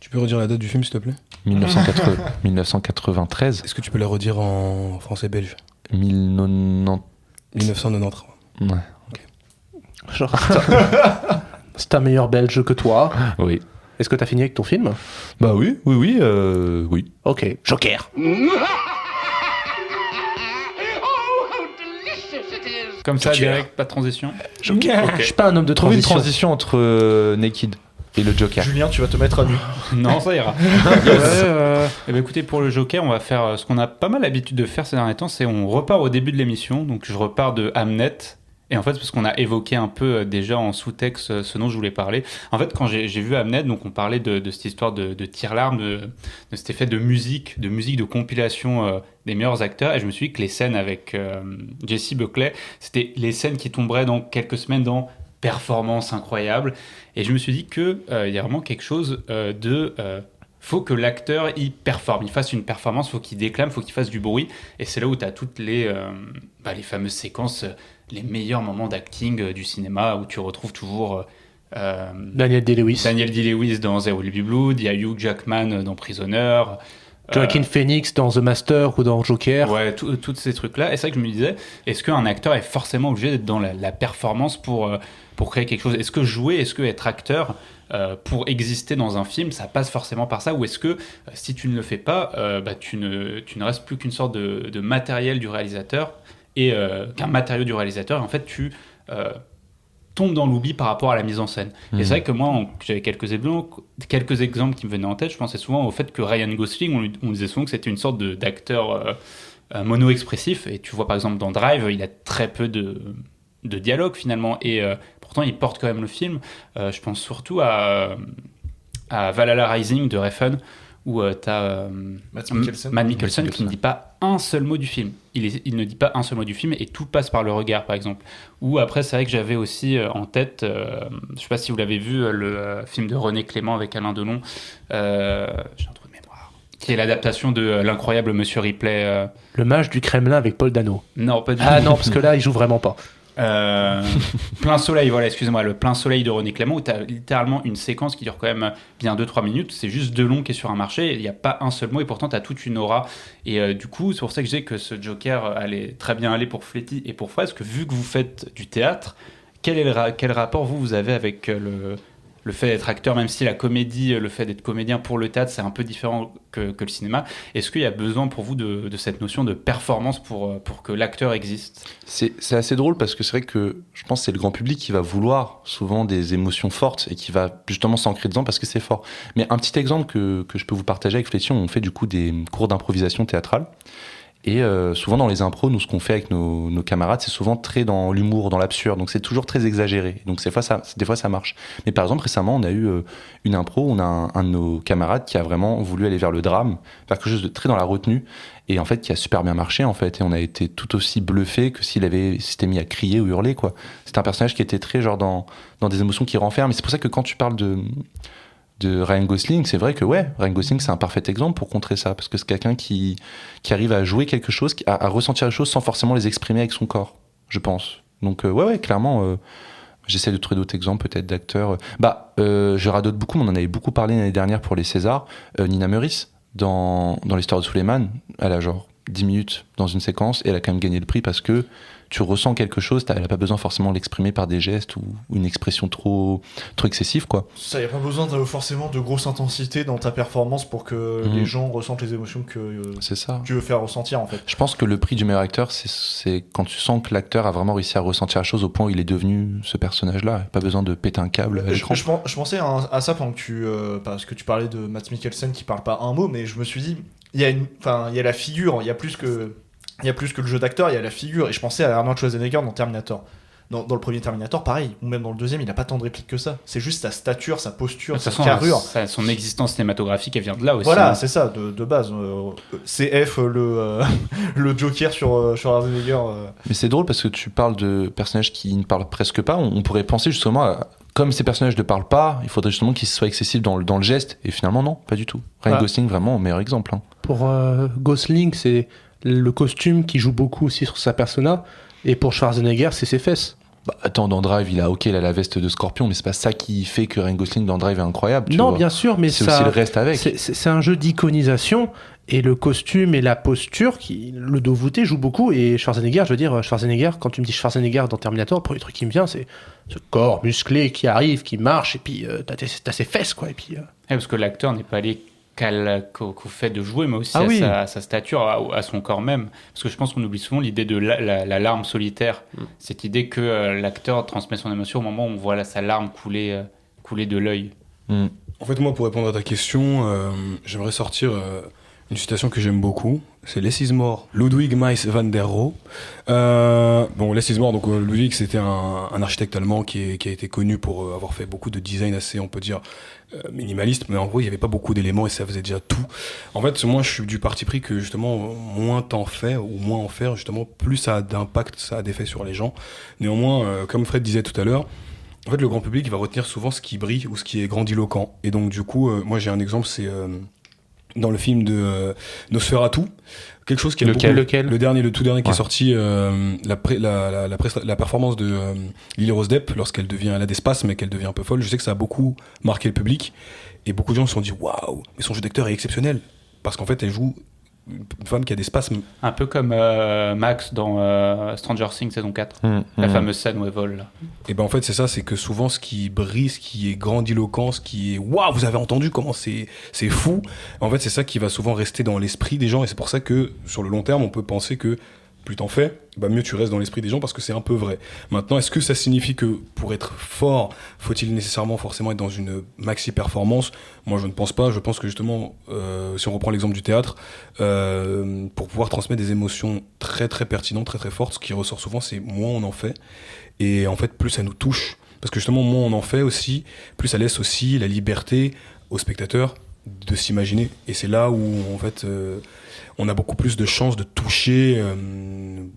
Speaker 2: Tu peux redire la date du film, s'il te plaît?
Speaker 3: 1993.
Speaker 2: Est-ce que tu peux la redire en français-belge?
Speaker 3: 1993.
Speaker 2: Ouais.
Speaker 3: Ok.
Speaker 1: Genre, c'est un meilleur belge que toi.
Speaker 3: Oui.
Speaker 1: Est-ce que t'as fini avec ton film?
Speaker 3: Bah oui.
Speaker 1: Ok. Joker.
Speaker 8: Comme ça, direct, pas de transition.
Speaker 1: Joker. Okay. Je suis pas un homme de
Speaker 3: Trouver une
Speaker 1: transition.
Speaker 3: transition entre Naked et le Joker.
Speaker 9: Julien, tu vas te mettre à nu.
Speaker 8: Non, ça ira. Eh ben, écoutez, pour le Joker, on va faire ce qu'on a pas mal l'habitude de faire ces derniers temps, c'est on repart au début de l'émission. Donc je repars de Hamnet. Et en fait, parce qu'on a évoqué un peu déjà en sous-texte ce dont je voulais parler. En fait, quand j'ai vu Hamnet, donc on parlait de cette histoire de tire-larme, de cet effet de musique de compilation des meilleurs acteurs. Et je me suis dit que les scènes avec Jessie Buckley, c'était les scènes qui tomberaient dans quelques semaines dans performance incroyable. Et je me suis dit que il y a vraiment quelque chose faut que l'acteur il performe, il fasse une performance, faut qu'il déclame, faut qu'il fasse du bruit. Et c'est là où tu as toutes les fameuses séquences, les meilleurs moments d'acting du cinéma, où tu retrouves toujours
Speaker 1: Daniel
Speaker 8: Day-Lewis dans There Will Be Blood, il y a Hugh Jackman dans Prisoner,
Speaker 1: Joaquin Phoenix dans The Master ou dans Joker.
Speaker 8: Ouais, tous ces trucs-là. Et c'est vrai que je me disais, est-ce qu'un acteur est forcément obligé d'être dans la performance pour créer quelque chose? Est-ce que être acteur, pour exister dans un film, ça passe forcément par ça? Ou est-ce que si tu ne le fais pas, tu ne restes plus qu'une sorte de matériel du réalisateur et qu'un matériau du réalisateur, et en fait tu tombes dans l'oubli par rapport à la mise en scène. Et c'est vrai que moi, j'avais quelques exemples qui me venaient en tête. Je pensais souvent au fait que Ryan Gosling, on disait souvent que c'était une sorte d'acteur mono-expressif, et tu vois par exemple dans Drive, il a très peu de dialogue finalement, et pourtant il porte quand même le film. Je pense surtout à Valhalla Rising de Refn, où t'as Matt Mikkelsen qui ne dit pas un seul mot du film. Il ne dit pas un seul mot du film, et tout passe par le regard, par exemple. Ou après, c'est vrai que j'avais aussi en tête, je sais pas si vous l'avez vu, le film de René Clément avec Alain Delon, j'ai un trou de mémoire, qui est l'adaptation de l'incroyable Monsieur Ripley.
Speaker 1: Le mage du Kremlin avec Paul Dano.
Speaker 8: Non, pas du tout.
Speaker 1: Ah non, parce que là, il joue vraiment pas.
Speaker 8: Plein soleil, voilà, excusez-moi, le plein soleil de René Clément, où tu as littéralement une séquence qui dure quand même bien 2-3 minutes. C'est juste Delon qui est sur un marché, il n'y a pas un seul mot, et pourtant tu as toute une aura. Et du coup, c'est pour ça que je dis que ce Joker allait très bien aller pour Fletty et pour Fred, parce que vu que vous faites du théâtre, quel rapport vous avez avec le fait d'être acteur, même si la comédie, le fait d'être comédien pour le théâtre, c'est un peu différent que le cinéma. Est-ce qu'il y a besoin pour vous de cette notion de performance pour que l'acteur existe ?
Speaker 3: C'est assez drôle parce que c'est vrai que je pense que c'est le grand public qui va vouloir souvent des émotions fortes et qui va justement s'ancrer dedans parce que c'est fort. Mais un petit exemple que je peux vous partager avec Fletty, on fait du coup des cours d'improvisation théâtrale. Et souvent dans les impros, nous ce qu'on fait avec nos camarades, c'est souvent très dans l'humour, dans l'absurde. Donc c'est toujours très exagéré. Donc des fois ça marche. Mais par exemple récemment, on a eu une impro, on a un de nos camarades qui a vraiment voulu aller vers le drame, faire quelque chose de très dans la retenue, et en fait qui a super bien marché en fait. Et on a été tout aussi bluffé que s'il s'était mis à crier ou hurler quoi. C'est un personnage qui était très genre dans des émotions qui renferment. Et c'est pour ça que quand tu parles de Ryan Gosling, c'est vrai que Ryan Gosling c'est un parfait exemple pour contrer ça, parce que c'est quelqu'un qui arrive à jouer quelque chose, à ressentir les choses sans forcément les exprimer avec son corps, je pense. Donc clairement, j'essaie de trouver d'autres exemples peut-être d'acteurs. Je radote beaucoup, mais on en avait beaucoup parlé l'année dernière pour les Césars. Nina Meurice, dans l'histoire de Suleiman, elle a genre 10 minutes dans une séquence, et elle a quand même gagné le prix parce que tu ressens quelque chose, elle n'a pas besoin forcément de l'exprimer par des gestes ou une expression trop excessive, quoi.
Speaker 9: Ça, y a pas besoin forcément de grosse intensité dans ta performance pour que les gens ressentent les émotions que
Speaker 3: c'est ça.
Speaker 9: Tu veux faire ressentir, en fait.
Speaker 3: Je pense que le prix du meilleur acteur, c'est quand tu sens que l'acteur a vraiment réussi à ressentir la chose au point où il est devenu ce personnage-là. Pas besoin de péter un câble à l'écran.
Speaker 9: Je pensais à ça pendant que parce que tu parlais de Mads Mikkelsen qui parle pas un mot, mais je me suis dit, il y a la figure, il y a plus que le jeu d'acteur, il y a la figure. Et je pensais à Arnold Schwarzenegger dans Terminator. Dans le premier Terminator, pareil, ou même dans le deuxième, il a pas tant de répliques que ça. C'est juste sa stature, sa posture, sa carrure.
Speaker 8: Son existence cinématographique, elle vient de là aussi.
Speaker 9: Voilà, c'est ça, de base. CF, le Joker sur Schwarzenegger.
Speaker 3: Mais c'est drôle parce que tu parles de personnages qui ne parlent presque pas. On pourrait penser justement à, comme ces personnages ne parlent pas, il faudrait justement qu'ils soient accessibles dans le geste. Et finalement, non, pas du tout. Ryan Gosling, vraiment, meilleur exemple. Hein.
Speaker 1: Pour Gosling, c'est le costume qui joue beaucoup aussi sur sa persona, et pour Schwarzenegger c'est ses fesses.
Speaker 3: Attends, dans Drive il a la veste de Scorpion, mais c'est pas ça qui fait que Ryan Gosling dans Drive est incroyable.
Speaker 1: Non, bien sûr, mais
Speaker 3: c'est aussi le reste avec.
Speaker 1: C'est un jeu d'iconisation, et le costume et la posture, le dos voûté joue beaucoup. Et Schwarzenegger, quand tu me dis Schwarzenegger dans Terminator, le premier truc qui me vient, c'est ce corps musclé qui arrive, qui marche, et puis t'as ses fesses, quoi. Et puis,
Speaker 8: parce que l'acteur n'est pas allé qu'au fait de jouer, mais aussi à sa stature, à son corps même. Parce que je pense qu'on oublie souvent l'idée de la larme solitaire. Cette idée que l'acteur transmet son émotion au moment où on voit sa larme couler de l'œil.
Speaker 2: En fait, moi, pour répondre à ta question, j'aimerais sortir une citation que j'aime beaucoup. C'est Less is More, Ludwig Mies van der Rohe. Less is More, donc Ludwig, c'était un architecte allemand qui a été connu pour avoir fait beaucoup de design assez, on peut dire, minimaliste, mais en gros, il n'y avait pas beaucoup d'éléments et ça faisait déjà tout. En fait, moi, je suis du parti pris que, justement, moins t'en fais, ou moins en faire, justement, plus ça a d'impact, ça a d'effet sur les gens. Néanmoins, comme Fred disait tout à l'heure, en fait, le grand public, il va retenir souvent ce qui brille ou ce qui est grandiloquent. Et donc, du coup, moi, j'ai un exemple, c'est dans le film de Nosferatu, quelque chose qui a le tout dernier qui est sorti, la performance de Lily Rose Depp lorsqu'elle a des spasmes mais qu'elle devient un peu folle. Je sais que ça a beaucoup marqué le public et beaucoup de gens se sont dit waouh, mais son jeu d'acteur est exceptionnel parce qu'en fait elle joue une femme qui a des spasmes.
Speaker 8: Un peu comme Max dans Stranger Things saison 4, la fameuse scène où elle vole. Là.
Speaker 2: Et ben en fait c'est ça, c'est que souvent ce qui brille, ce qui est grandiloquent, ce qui est waouh, vous avez entendu comment c'est fou. En fait c'est ça qui va souvent rester dans l'esprit des gens et c'est pour ça que sur le long terme on peut penser que plus t'en fais, mieux tu restes dans l'esprit des gens parce que c'est un peu vrai. Maintenant, est-ce que ça signifie que pour être fort, faut-il nécessairement forcément être dans une maxi performance ? Moi, je ne pense pas. Je pense que justement, si on reprend l'exemple du théâtre, pour pouvoir transmettre des émotions très très pertinentes, très très fortes, ce qui ressort souvent, c'est moins on en fait. Et en fait, plus ça nous touche. Parce que justement, moins on en fait aussi, plus ça laisse aussi la liberté aux spectateurs de s'imaginer. Et c'est là où, en fait... on a beaucoup plus de chances de toucher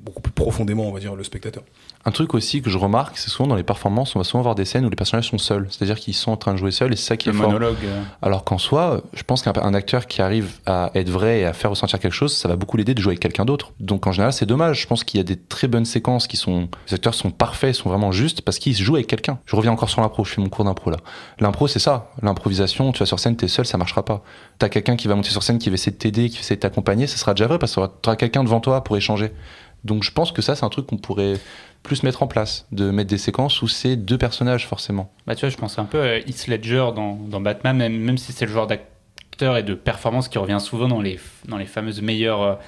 Speaker 2: beaucoup plus profondément, on va dire, le spectateur.
Speaker 3: Un truc aussi que je remarque, c'est souvent dans les performances, on va souvent voir des scènes où les personnages sont seuls. C'est-à-dire qu'ils sont en train de jouer seuls et c'est ça qui est
Speaker 8: Le
Speaker 3: fort.
Speaker 8: monologue.
Speaker 3: Alors qu'en soi, je pense qu'un acteur qui arrive à être vrai et à faire ressentir quelque chose, ça va beaucoup l'aider de jouer avec quelqu'un d'autre. Donc en général, c'est dommage. Je pense qu'il y a des très bonnes séquences les acteurs sont parfaits, sont vraiment justes parce qu'ils jouent avec quelqu'un. Je reviens encore sur l'impro, je fais mon cours d'impro là. L'impro, c'est ça. L'improvisation, tu vas sur scène, t'es seul, ça marchera pas. T'as quelqu'un qui va monter sur scène, qui va essayer de t'aider, qui va essayer de t'accompagner, ça sera déjà vrai parce que t'auras quelqu'un devant toi pour échanger. Donc je pense que ça, c'est un truc qu'on pourrait plus mettre en place, de mettre des séquences où c'est 2 personnages forcément.
Speaker 8: Bah tu vois, je pense un peu à Heath Ledger dans Batman, même si c'est le genre d'acteur et de performance qui revient souvent dans les fameuses meilleurs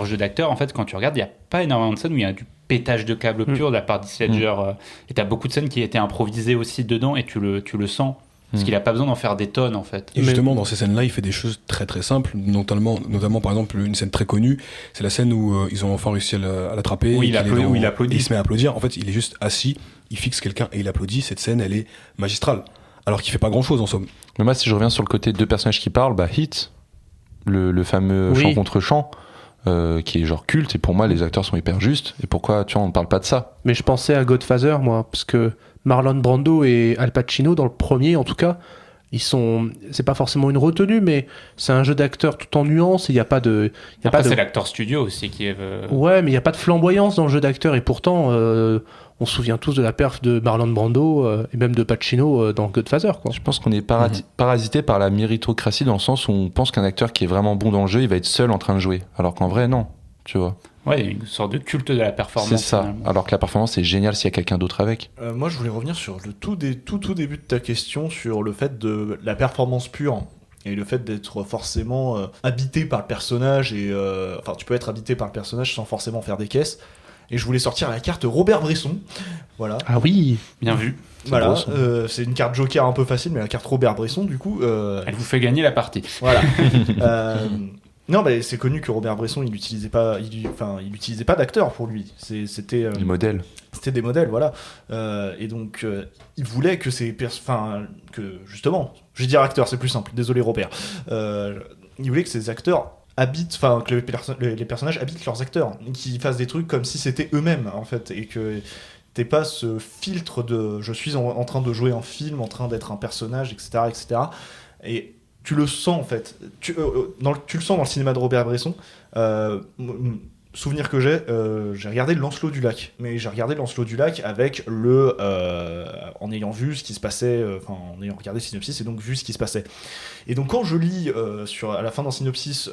Speaker 8: jeux d'acteurs. En fait, quand tu regardes, il n'y a pas énormément de scènes où il y a du pétage de câble pur de la part d'Heath Ledger. Et tu as beaucoup de scènes qui étaient improvisées aussi dedans et tu le sens. Parce qu'il n'a pas besoin d'en faire des tonnes en fait.
Speaker 2: Et justement, dans ces scènes-là, il fait des choses très très simples, notamment par exemple une scène très connue, c'est la scène où ils ont enfin réussi à l'attraper.
Speaker 8: Où il applaudit.
Speaker 2: Et il se met à applaudir. En fait, il est juste assis, il fixe quelqu'un et il applaudit. Cette scène, elle est magistrale. Alors qu'il fait pas grand-chose en somme.
Speaker 3: Mais moi, si je reviens sur le côté 2 personnages qui parlent, Hit, le fameux chant contre chant, qui est genre culte, et pour moi, les acteurs sont hyper justes. Et pourquoi, tu vois, on ne parle pas de ça?
Speaker 1: Mais je pensais à Godfather, moi, parce que Marlon Brando et Al Pacino, dans le premier en tout cas, c'est pas forcément une retenue, mais c'est un jeu d'acteur tout en nuances. Il n'y a pas de.
Speaker 8: C'est l'acteur studio aussi qui est.
Speaker 1: Ouais, mais il n'y a pas de flamboyance dans le jeu d'acteur, et pourtant, on se souvient tous de la perf de Marlon Brando et même de Pacino dans Godfather, quoi.
Speaker 3: Je pense qu'on est parasité par la méritocratie dans le sens où on pense qu'un acteur qui est vraiment bon dans le jeu, il va être seul en train de jouer. Alors qu'en vrai, non, tu vois.
Speaker 8: Ouais, il y a une sorte de culte de la performance.
Speaker 3: C'est ça,
Speaker 8: finalement.
Speaker 3: alors que la performance, c'est génial s'il y a quelqu'un d'autre avec.
Speaker 9: Moi, je voulais revenir sur le tout début de ta question, sur le fait de la performance pure et le fait d'être forcément habité par le personnage. Enfin, tu peux être habité par le personnage sans forcément faire des caisses. Et je voulais sortir la carte Robert Bresson. Voilà.
Speaker 1: Ah oui,
Speaker 8: bien vu.
Speaker 9: Voilà, c'est une carte Joker un peu facile, mais la carte Robert Bresson, du coup...
Speaker 8: Elle vous fait gagner la partie.
Speaker 9: Voilà. Non, mais c'est connu que Robert Bresson, il utilisait pas d'acteurs pour lui. C'était
Speaker 3: des modèles.
Speaker 9: C'était des modèles, voilà. Et donc, il voulait que justement, je vais dire acteurs, c'est plus simple. Désolé, Robert. Il voulait que ces acteurs que les personnages habitent leurs acteurs, qu'ils fassent des trucs comme si c'était eux-mêmes, en fait, et que t'aies pas ce filtre de je suis en train de jouer un film, en train d'être un personnage, etc., etc. Et tu le sens en fait. Tu le sens dans le cinéma de Robert Bresson. Souvenir que j'ai regardé Lancelot du Lac. Mais j'ai regardé Lancelot du Lac avec en ayant vu ce qui se passait, en ayant regardé le synopsis et donc vu ce qui se passait. Et donc quand je lis à la fin d'un synopsis,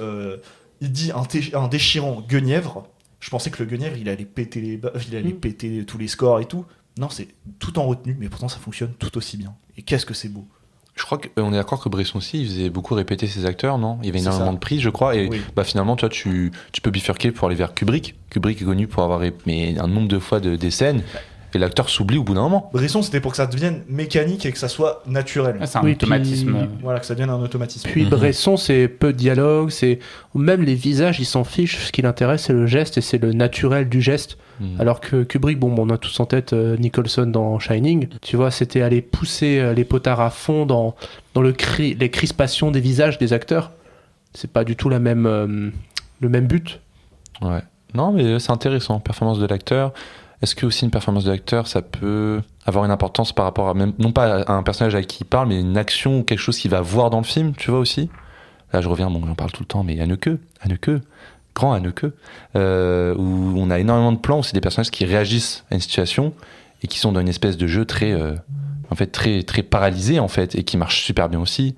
Speaker 9: il dit un déchirant Guenièvre, je pensais que le Guenièvre il allait péter tous les scores et tout. Non, c'est tout en retenue, mais pourtant ça fonctionne tout aussi bien. Et qu'est-ce que c'est beau.
Speaker 3: Je crois qu'on est d'accord que Bresson aussi, il faisait beaucoup répéter ses acteurs, non? Il y avait
Speaker 9: C'est
Speaker 3: énormément
Speaker 9: ça.
Speaker 3: de prises, je crois, et
Speaker 9: Oui.
Speaker 3: Finalement, toi, tu peux bifurquer pour aller vers Kubrick. Kubrick est connu pour avoir mais un nombre de fois des scènes, et l'acteur s'oublie au bout d'un moment.
Speaker 9: Bresson, c'était pour que ça devienne mécanique et que ça soit naturel.
Speaker 8: Ah, c'est un
Speaker 1: Oui,
Speaker 8: automatisme.
Speaker 1: puis-
Speaker 9: Voilà, que ça devienne un automatisme.
Speaker 1: Puis Bresson, c'est peu de dialogue, même les visages, il s'en fiche. Ce qui l'intéresse, c'est le geste et c'est le naturel du geste. Alors que Kubrick, on a tous en tête Nicholson dans Shining. Tu vois, c'était aller pousser les potards à fond dans les crispations des visages des acteurs. C'est pas du tout le même but.
Speaker 3: Ouais. Non, mais c'est intéressant. Performance de l'acteur. Est-ce que aussi une performance de l'acteur, ça peut avoir une importance par rapport à même, non pas à un personnage avec qui il parle, mais une action ou quelque chose qu'il va voir dans le film, tu vois aussi? Là, je reviens, j'en parle tout le temps, mais Haneke, grand Haneke, où on a énormément de plans où c'est des personnages qui réagissent à une situation et qui sont dans une espèce de jeu très très paralysé en fait, et qui marche super bien aussi.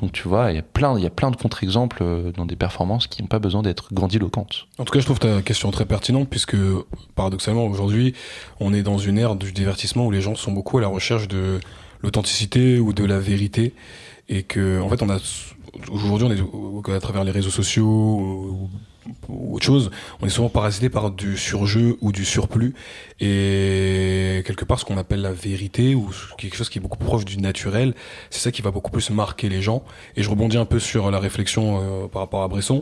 Speaker 3: Donc tu vois, il y a plein de contre-exemples dans des performances qui n'ont pas besoin d'être grandiloquentes.
Speaker 2: En tout cas, je trouve ta question très pertinente puisque, paradoxalement, aujourd'hui, on est dans une ère du divertissement où les gens sont beaucoup à la recherche de l'authenticité ou de la vérité, et que, en fait, aujourd'hui, on est à travers les réseaux sociaux ou autre chose, on est souvent parasité par du surjeu ou du surplus, et quelque part ce qu'on appelle la vérité ou quelque chose qui est beaucoup plus proche du naturel, c'est ça qui va beaucoup plus marquer les gens. Et je rebondis un peu sur la réflexion par rapport à Bresson.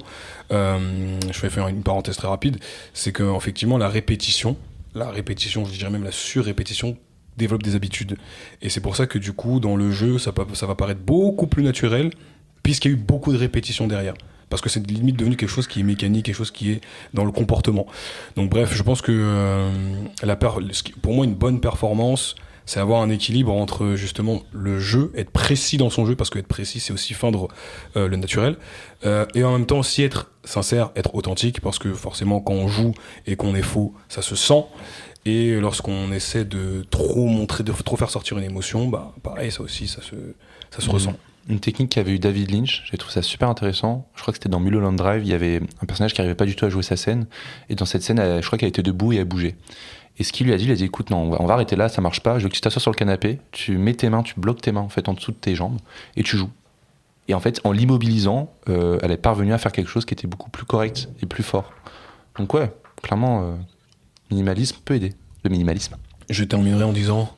Speaker 2: Je vais faire une parenthèse très rapide, c'est que effectivement la répétition, je dirais même la surrépétition, développe des habitudes, et c'est pour ça que du coup dans le jeu ça va paraître beaucoup plus naturel puisqu'il y a eu beaucoup de répétitions derrière. parce que c'est limite devenu quelque chose qui est mécanique, quelque chose qui est dans le comportement. Donc bref, je pense que pour moi une bonne performance, c'est avoir un équilibre entre justement le jeu, être précis dans son jeu, parce que être précis c'est aussi feindre le naturel, et en même temps aussi être sincère, être authentique, parce que forcément quand on joue et qu'on est faux, ça se sent. Et lorsqu'on essaie de trop montrer, de trop faire sortir une émotion, bah pareil, ça aussi, ça se ressent.
Speaker 3: Une technique qu'avait eu David Lynch, j'ai trouvé ça super intéressant. Je crois que c'était dans Mulholland Drive, il y avait un personnage qui n'arrivait pas du tout à jouer sa scène. Et dans cette scène, je crois qu'elle était debout et elle bougeait. Et ce qu'il lui a dit, il a dit écoute, non, on va arrêter là, ça marche pas. Je veux que tu t'assoies sur le canapé, tu mets tes mains, tu bloques tes mains en fait en dessous de tes jambes et tu joues. Et en fait, en l'immobilisant, elle est parvenue à faire quelque chose qui était beaucoup plus correct et plus fort. Donc ouais, clairement, minimalisme peut aider. Le minimalisme.
Speaker 2: Je terminerai en disant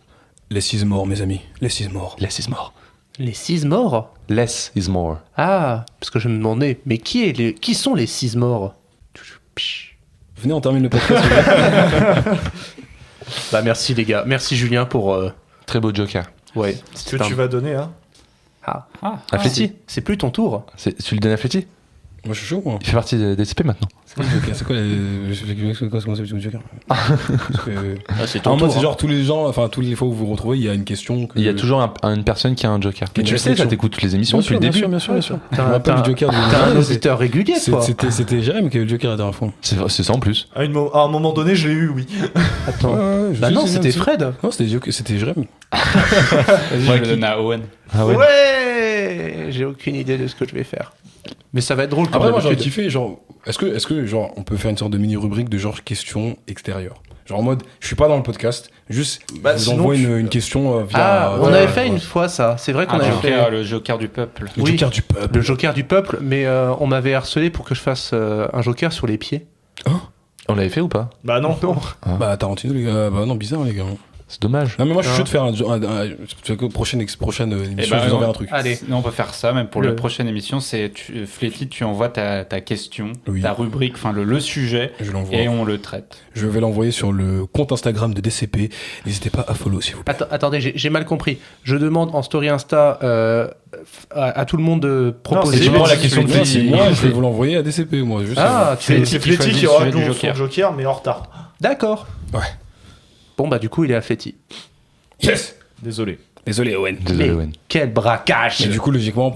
Speaker 2: less is more, mes amis. Less is more.
Speaker 3: Less is more.
Speaker 1: Les 6 morts?
Speaker 3: Less is more.
Speaker 1: Ah, parce que je me demandais, mais qui sont les 6 morts?
Speaker 2: Venez, on termine le podcast.
Speaker 1: Bah merci les gars, merci Julien pour...
Speaker 3: Très beau Joker.
Speaker 1: Ouais.
Speaker 9: Que tu vas donner, hein?
Speaker 3: À Fletty.
Speaker 1: C'est plus ton tour.
Speaker 3: Tu le donnes à Fletty?
Speaker 2: Moi, je suis chaud, moi.
Speaker 3: Il fait partie des CP maintenant.
Speaker 2: C'est quoi le Joker?
Speaker 1: C'est ton
Speaker 2: En mode,
Speaker 1: tour.
Speaker 2: c'est genre tous les gens, enfin, toutes les fois où vous vous retrouvez, il y a une question.
Speaker 3: Il y a toujours une personne qui a un Joker. Mais
Speaker 2: Une
Speaker 3: tu le sais, ça
Speaker 2: réflexion.
Speaker 3: t'écoutes toutes les émissions depuis le début.
Speaker 2: Bien sûr. Je me
Speaker 1: T'as
Speaker 2: rappelle du Joker.
Speaker 1: un auditeur régulier, toi.
Speaker 2: C'était Jérém qui avait le Joker la dernière fois.
Speaker 3: C'est ça en plus.
Speaker 9: À un moment donné, je l'ai eu, oui.
Speaker 1: Attends.
Speaker 2: Je
Speaker 1: Bah
Speaker 2: sais,
Speaker 1: non,
Speaker 2: c'est
Speaker 1: c'était
Speaker 2: bien,
Speaker 1: Fred.
Speaker 2: Non, c'était Jérém.
Speaker 8: Vas-y, je le donne à Owen.
Speaker 3: Ah ouais.
Speaker 1: Ouais. J'ai aucune idée de ce que je vais faire. Mais ça va être drôle.
Speaker 2: Après, moi, j'aurais
Speaker 1: d'habitude.
Speaker 2: kiffé, genre, est-ce que, genre, on peut faire une sorte de mini-rubrique de genre questions extérieures? Genre en mode, je suis pas dans le podcast, juste, je vous
Speaker 9: sinon,
Speaker 2: envoie une question via.
Speaker 1: Ah, on
Speaker 2: via-
Speaker 1: avait fait une fois ça. C'est vrai qu'on avait fait
Speaker 8: Le Joker du peuple.
Speaker 2: Le
Speaker 1: Oui.
Speaker 2: Joker du peuple.
Speaker 1: le Joker du peuple, mais on m'avait harcelé pour que je fasse un Joker sur les pieds.
Speaker 3: On l'avait fait ou pas?
Speaker 9: Bah non.
Speaker 2: Bah, Tarantino, les gars. Bah, non, bizarre, les gars.
Speaker 3: C'est dommage.
Speaker 2: Non, mais moi, je suis chaud de faire prochaine émission, je vous enverrai un truc.
Speaker 1: Allez.
Speaker 8: Sinon, on peut faire ça, même pour
Speaker 1: Le-
Speaker 8: la prochaine émission. C'est Fletty, tu envoies ta question,
Speaker 2: Oui.
Speaker 8: ta rubrique, enfin le sujet,
Speaker 2: Je l'envoie.
Speaker 8: et on le traite.
Speaker 2: Je vais l'envoyer sur le compte Instagram de DCP. N'hésitez pas à follow, s'il vous plaît.
Speaker 1: Attendez, j'ai mal compris. Je demande en story Insta à tout le monde de proposer.
Speaker 8: c'est
Speaker 1: des
Speaker 8: vraiment la
Speaker 1: petits-
Speaker 8: question de
Speaker 2: Non,
Speaker 8: Fletty.
Speaker 2: c'est moi, je vais vous l'envoyer à DCP, moi. Juste,
Speaker 1: Ah,
Speaker 8: Fletty
Speaker 9: C'est
Speaker 8: qui
Speaker 9: Fletty
Speaker 8: choisit
Speaker 9: qui
Speaker 8: le
Speaker 9: aura
Speaker 8: sujet du
Speaker 9: son
Speaker 8: Joker.
Speaker 9: Joker, mais en retard.
Speaker 1: D'accord.
Speaker 2: Ouais.
Speaker 1: Bon bah du coup il est à Fletty.
Speaker 2: Yes.
Speaker 9: Désolé.
Speaker 2: Désolé, Owen.
Speaker 3: Désolé,
Speaker 1: Mais
Speaker 3: Owen.
Speaker 1: quel braquage.
Speaker 2: Et du coup, logiquement,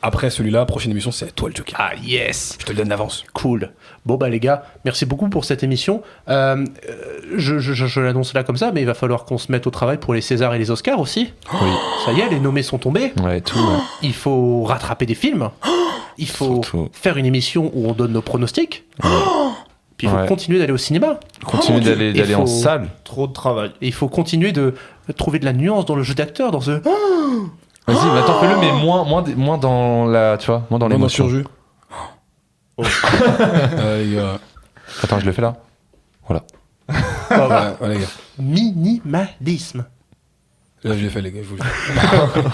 Speaker 2: après celui-là, prochaine émission, c'est toi le Joker.
Speaker 1: Ah yes.
Speaker 2: Je te le donne d'avance.
Speaker 1: Cool. Bon bah les gars, merci beaucoup pour cette émission. Je l'annonce là comme ça, mais il va falloir qu'on se mette au travail pour les Césars et les Oscars aussi.
Speaker 3: Oui.
Speaker 1: Ça y est, les nommés sont tombés.
Speaker 3: Ouais, tout. Ouais.
Speaker 1: Il faut rattraper des films. Il faut
Speaker 3: Surtout.
Speaker 1: faire une émission où on donne nos pronostics. Puis il faut
Speaker 3: Ouais.
Speaker 1: continuer d'aller au cinéma.
Speaker 3: Continue d'aller
Speaker 1: Il
Speaker 3: en
Speaker 1: faut-
Speaker 3: salle.
Speaker 9: Trop de travail.
Speaker 1: Et il faut continuer de trouver de la nuance dans le jeu d'acteur, dans ce...
Speaker 3: Vas-y, mais attends, fais-le, mais moins dans la, tu vois, moins dans
Speaker 2: Moi,
Speaker 3: l'émotion.
Speaker 2: surjeu. Les gars.
Speaker 3: Attends, je le fais là. Voilà.
Speaker 2: Ouais, les gars.
Speaker 1: Minimalisme.
Speaker 2: Là, je l'ai fait, les gars. Je vous le dis.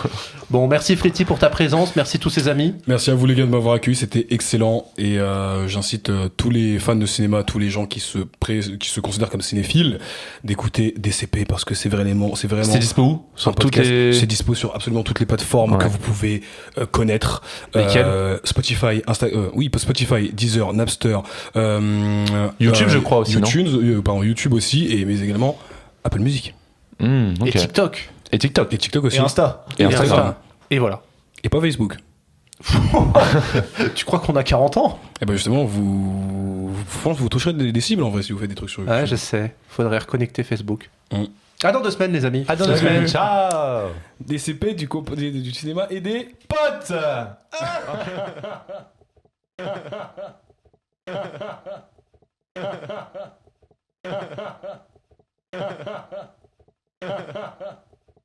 Speaker 1: Bon, merci Fletty pour ta présence, merci tous ses amis.
Speaker 2: Merci à vous, les gars, de m'avoir accueilli. C'était excellent. Et j'incite tous les fans de cinéma, tous les gens qui se considèrent comme cinéphiles, d'écouter DCP parce que c'est vraiment.
Speaker 3: C'est dispo où?
Speaker 2: un
Speaker 3: Sur toutes
Speaker 2: podcast.
Speaker 3: les.
Speaker 2: C'est dispo sur absolument toutes les plateformes
Speaker 3: Ouais.
Speaker 2: que vous pouvez connaître.
Speaker 3: Lesquelles
Speaker 2: Spotify, Spotify, Deezer, Napster,
Speaker 3: YouTube, je crois aussi, non
Speaker 2: YouTube aussi, mais également Apple Music
Speaker 1: Et
Speaker 3: Ok.
Speaker 1: TikTok.
Speaker 3: Et TikTok.
Speaker 2: et TikTok aussi.
Speaker 9: Et Insta.
Speaker 3: Et Instagram.
Speaker 1: Et voilà.
Speaker 2: Et pas Facebook.
Speaker 1: Tu crois qu'on a 40 ans?
Speaker 2: Et ben justement, vous toucherez des cibles en vrai si vous faites des trucs sur YouTube.
Speaker 1: Ouais, je sais. Faudrait reconnecter Facebook.
Speaker 2: Mm.
Speaker 1: À dans 2 semaines, les amis.
Speaker 3: À dans 2 semaines. Ciao.
Speaker 2: DCP du cinéma et des potes.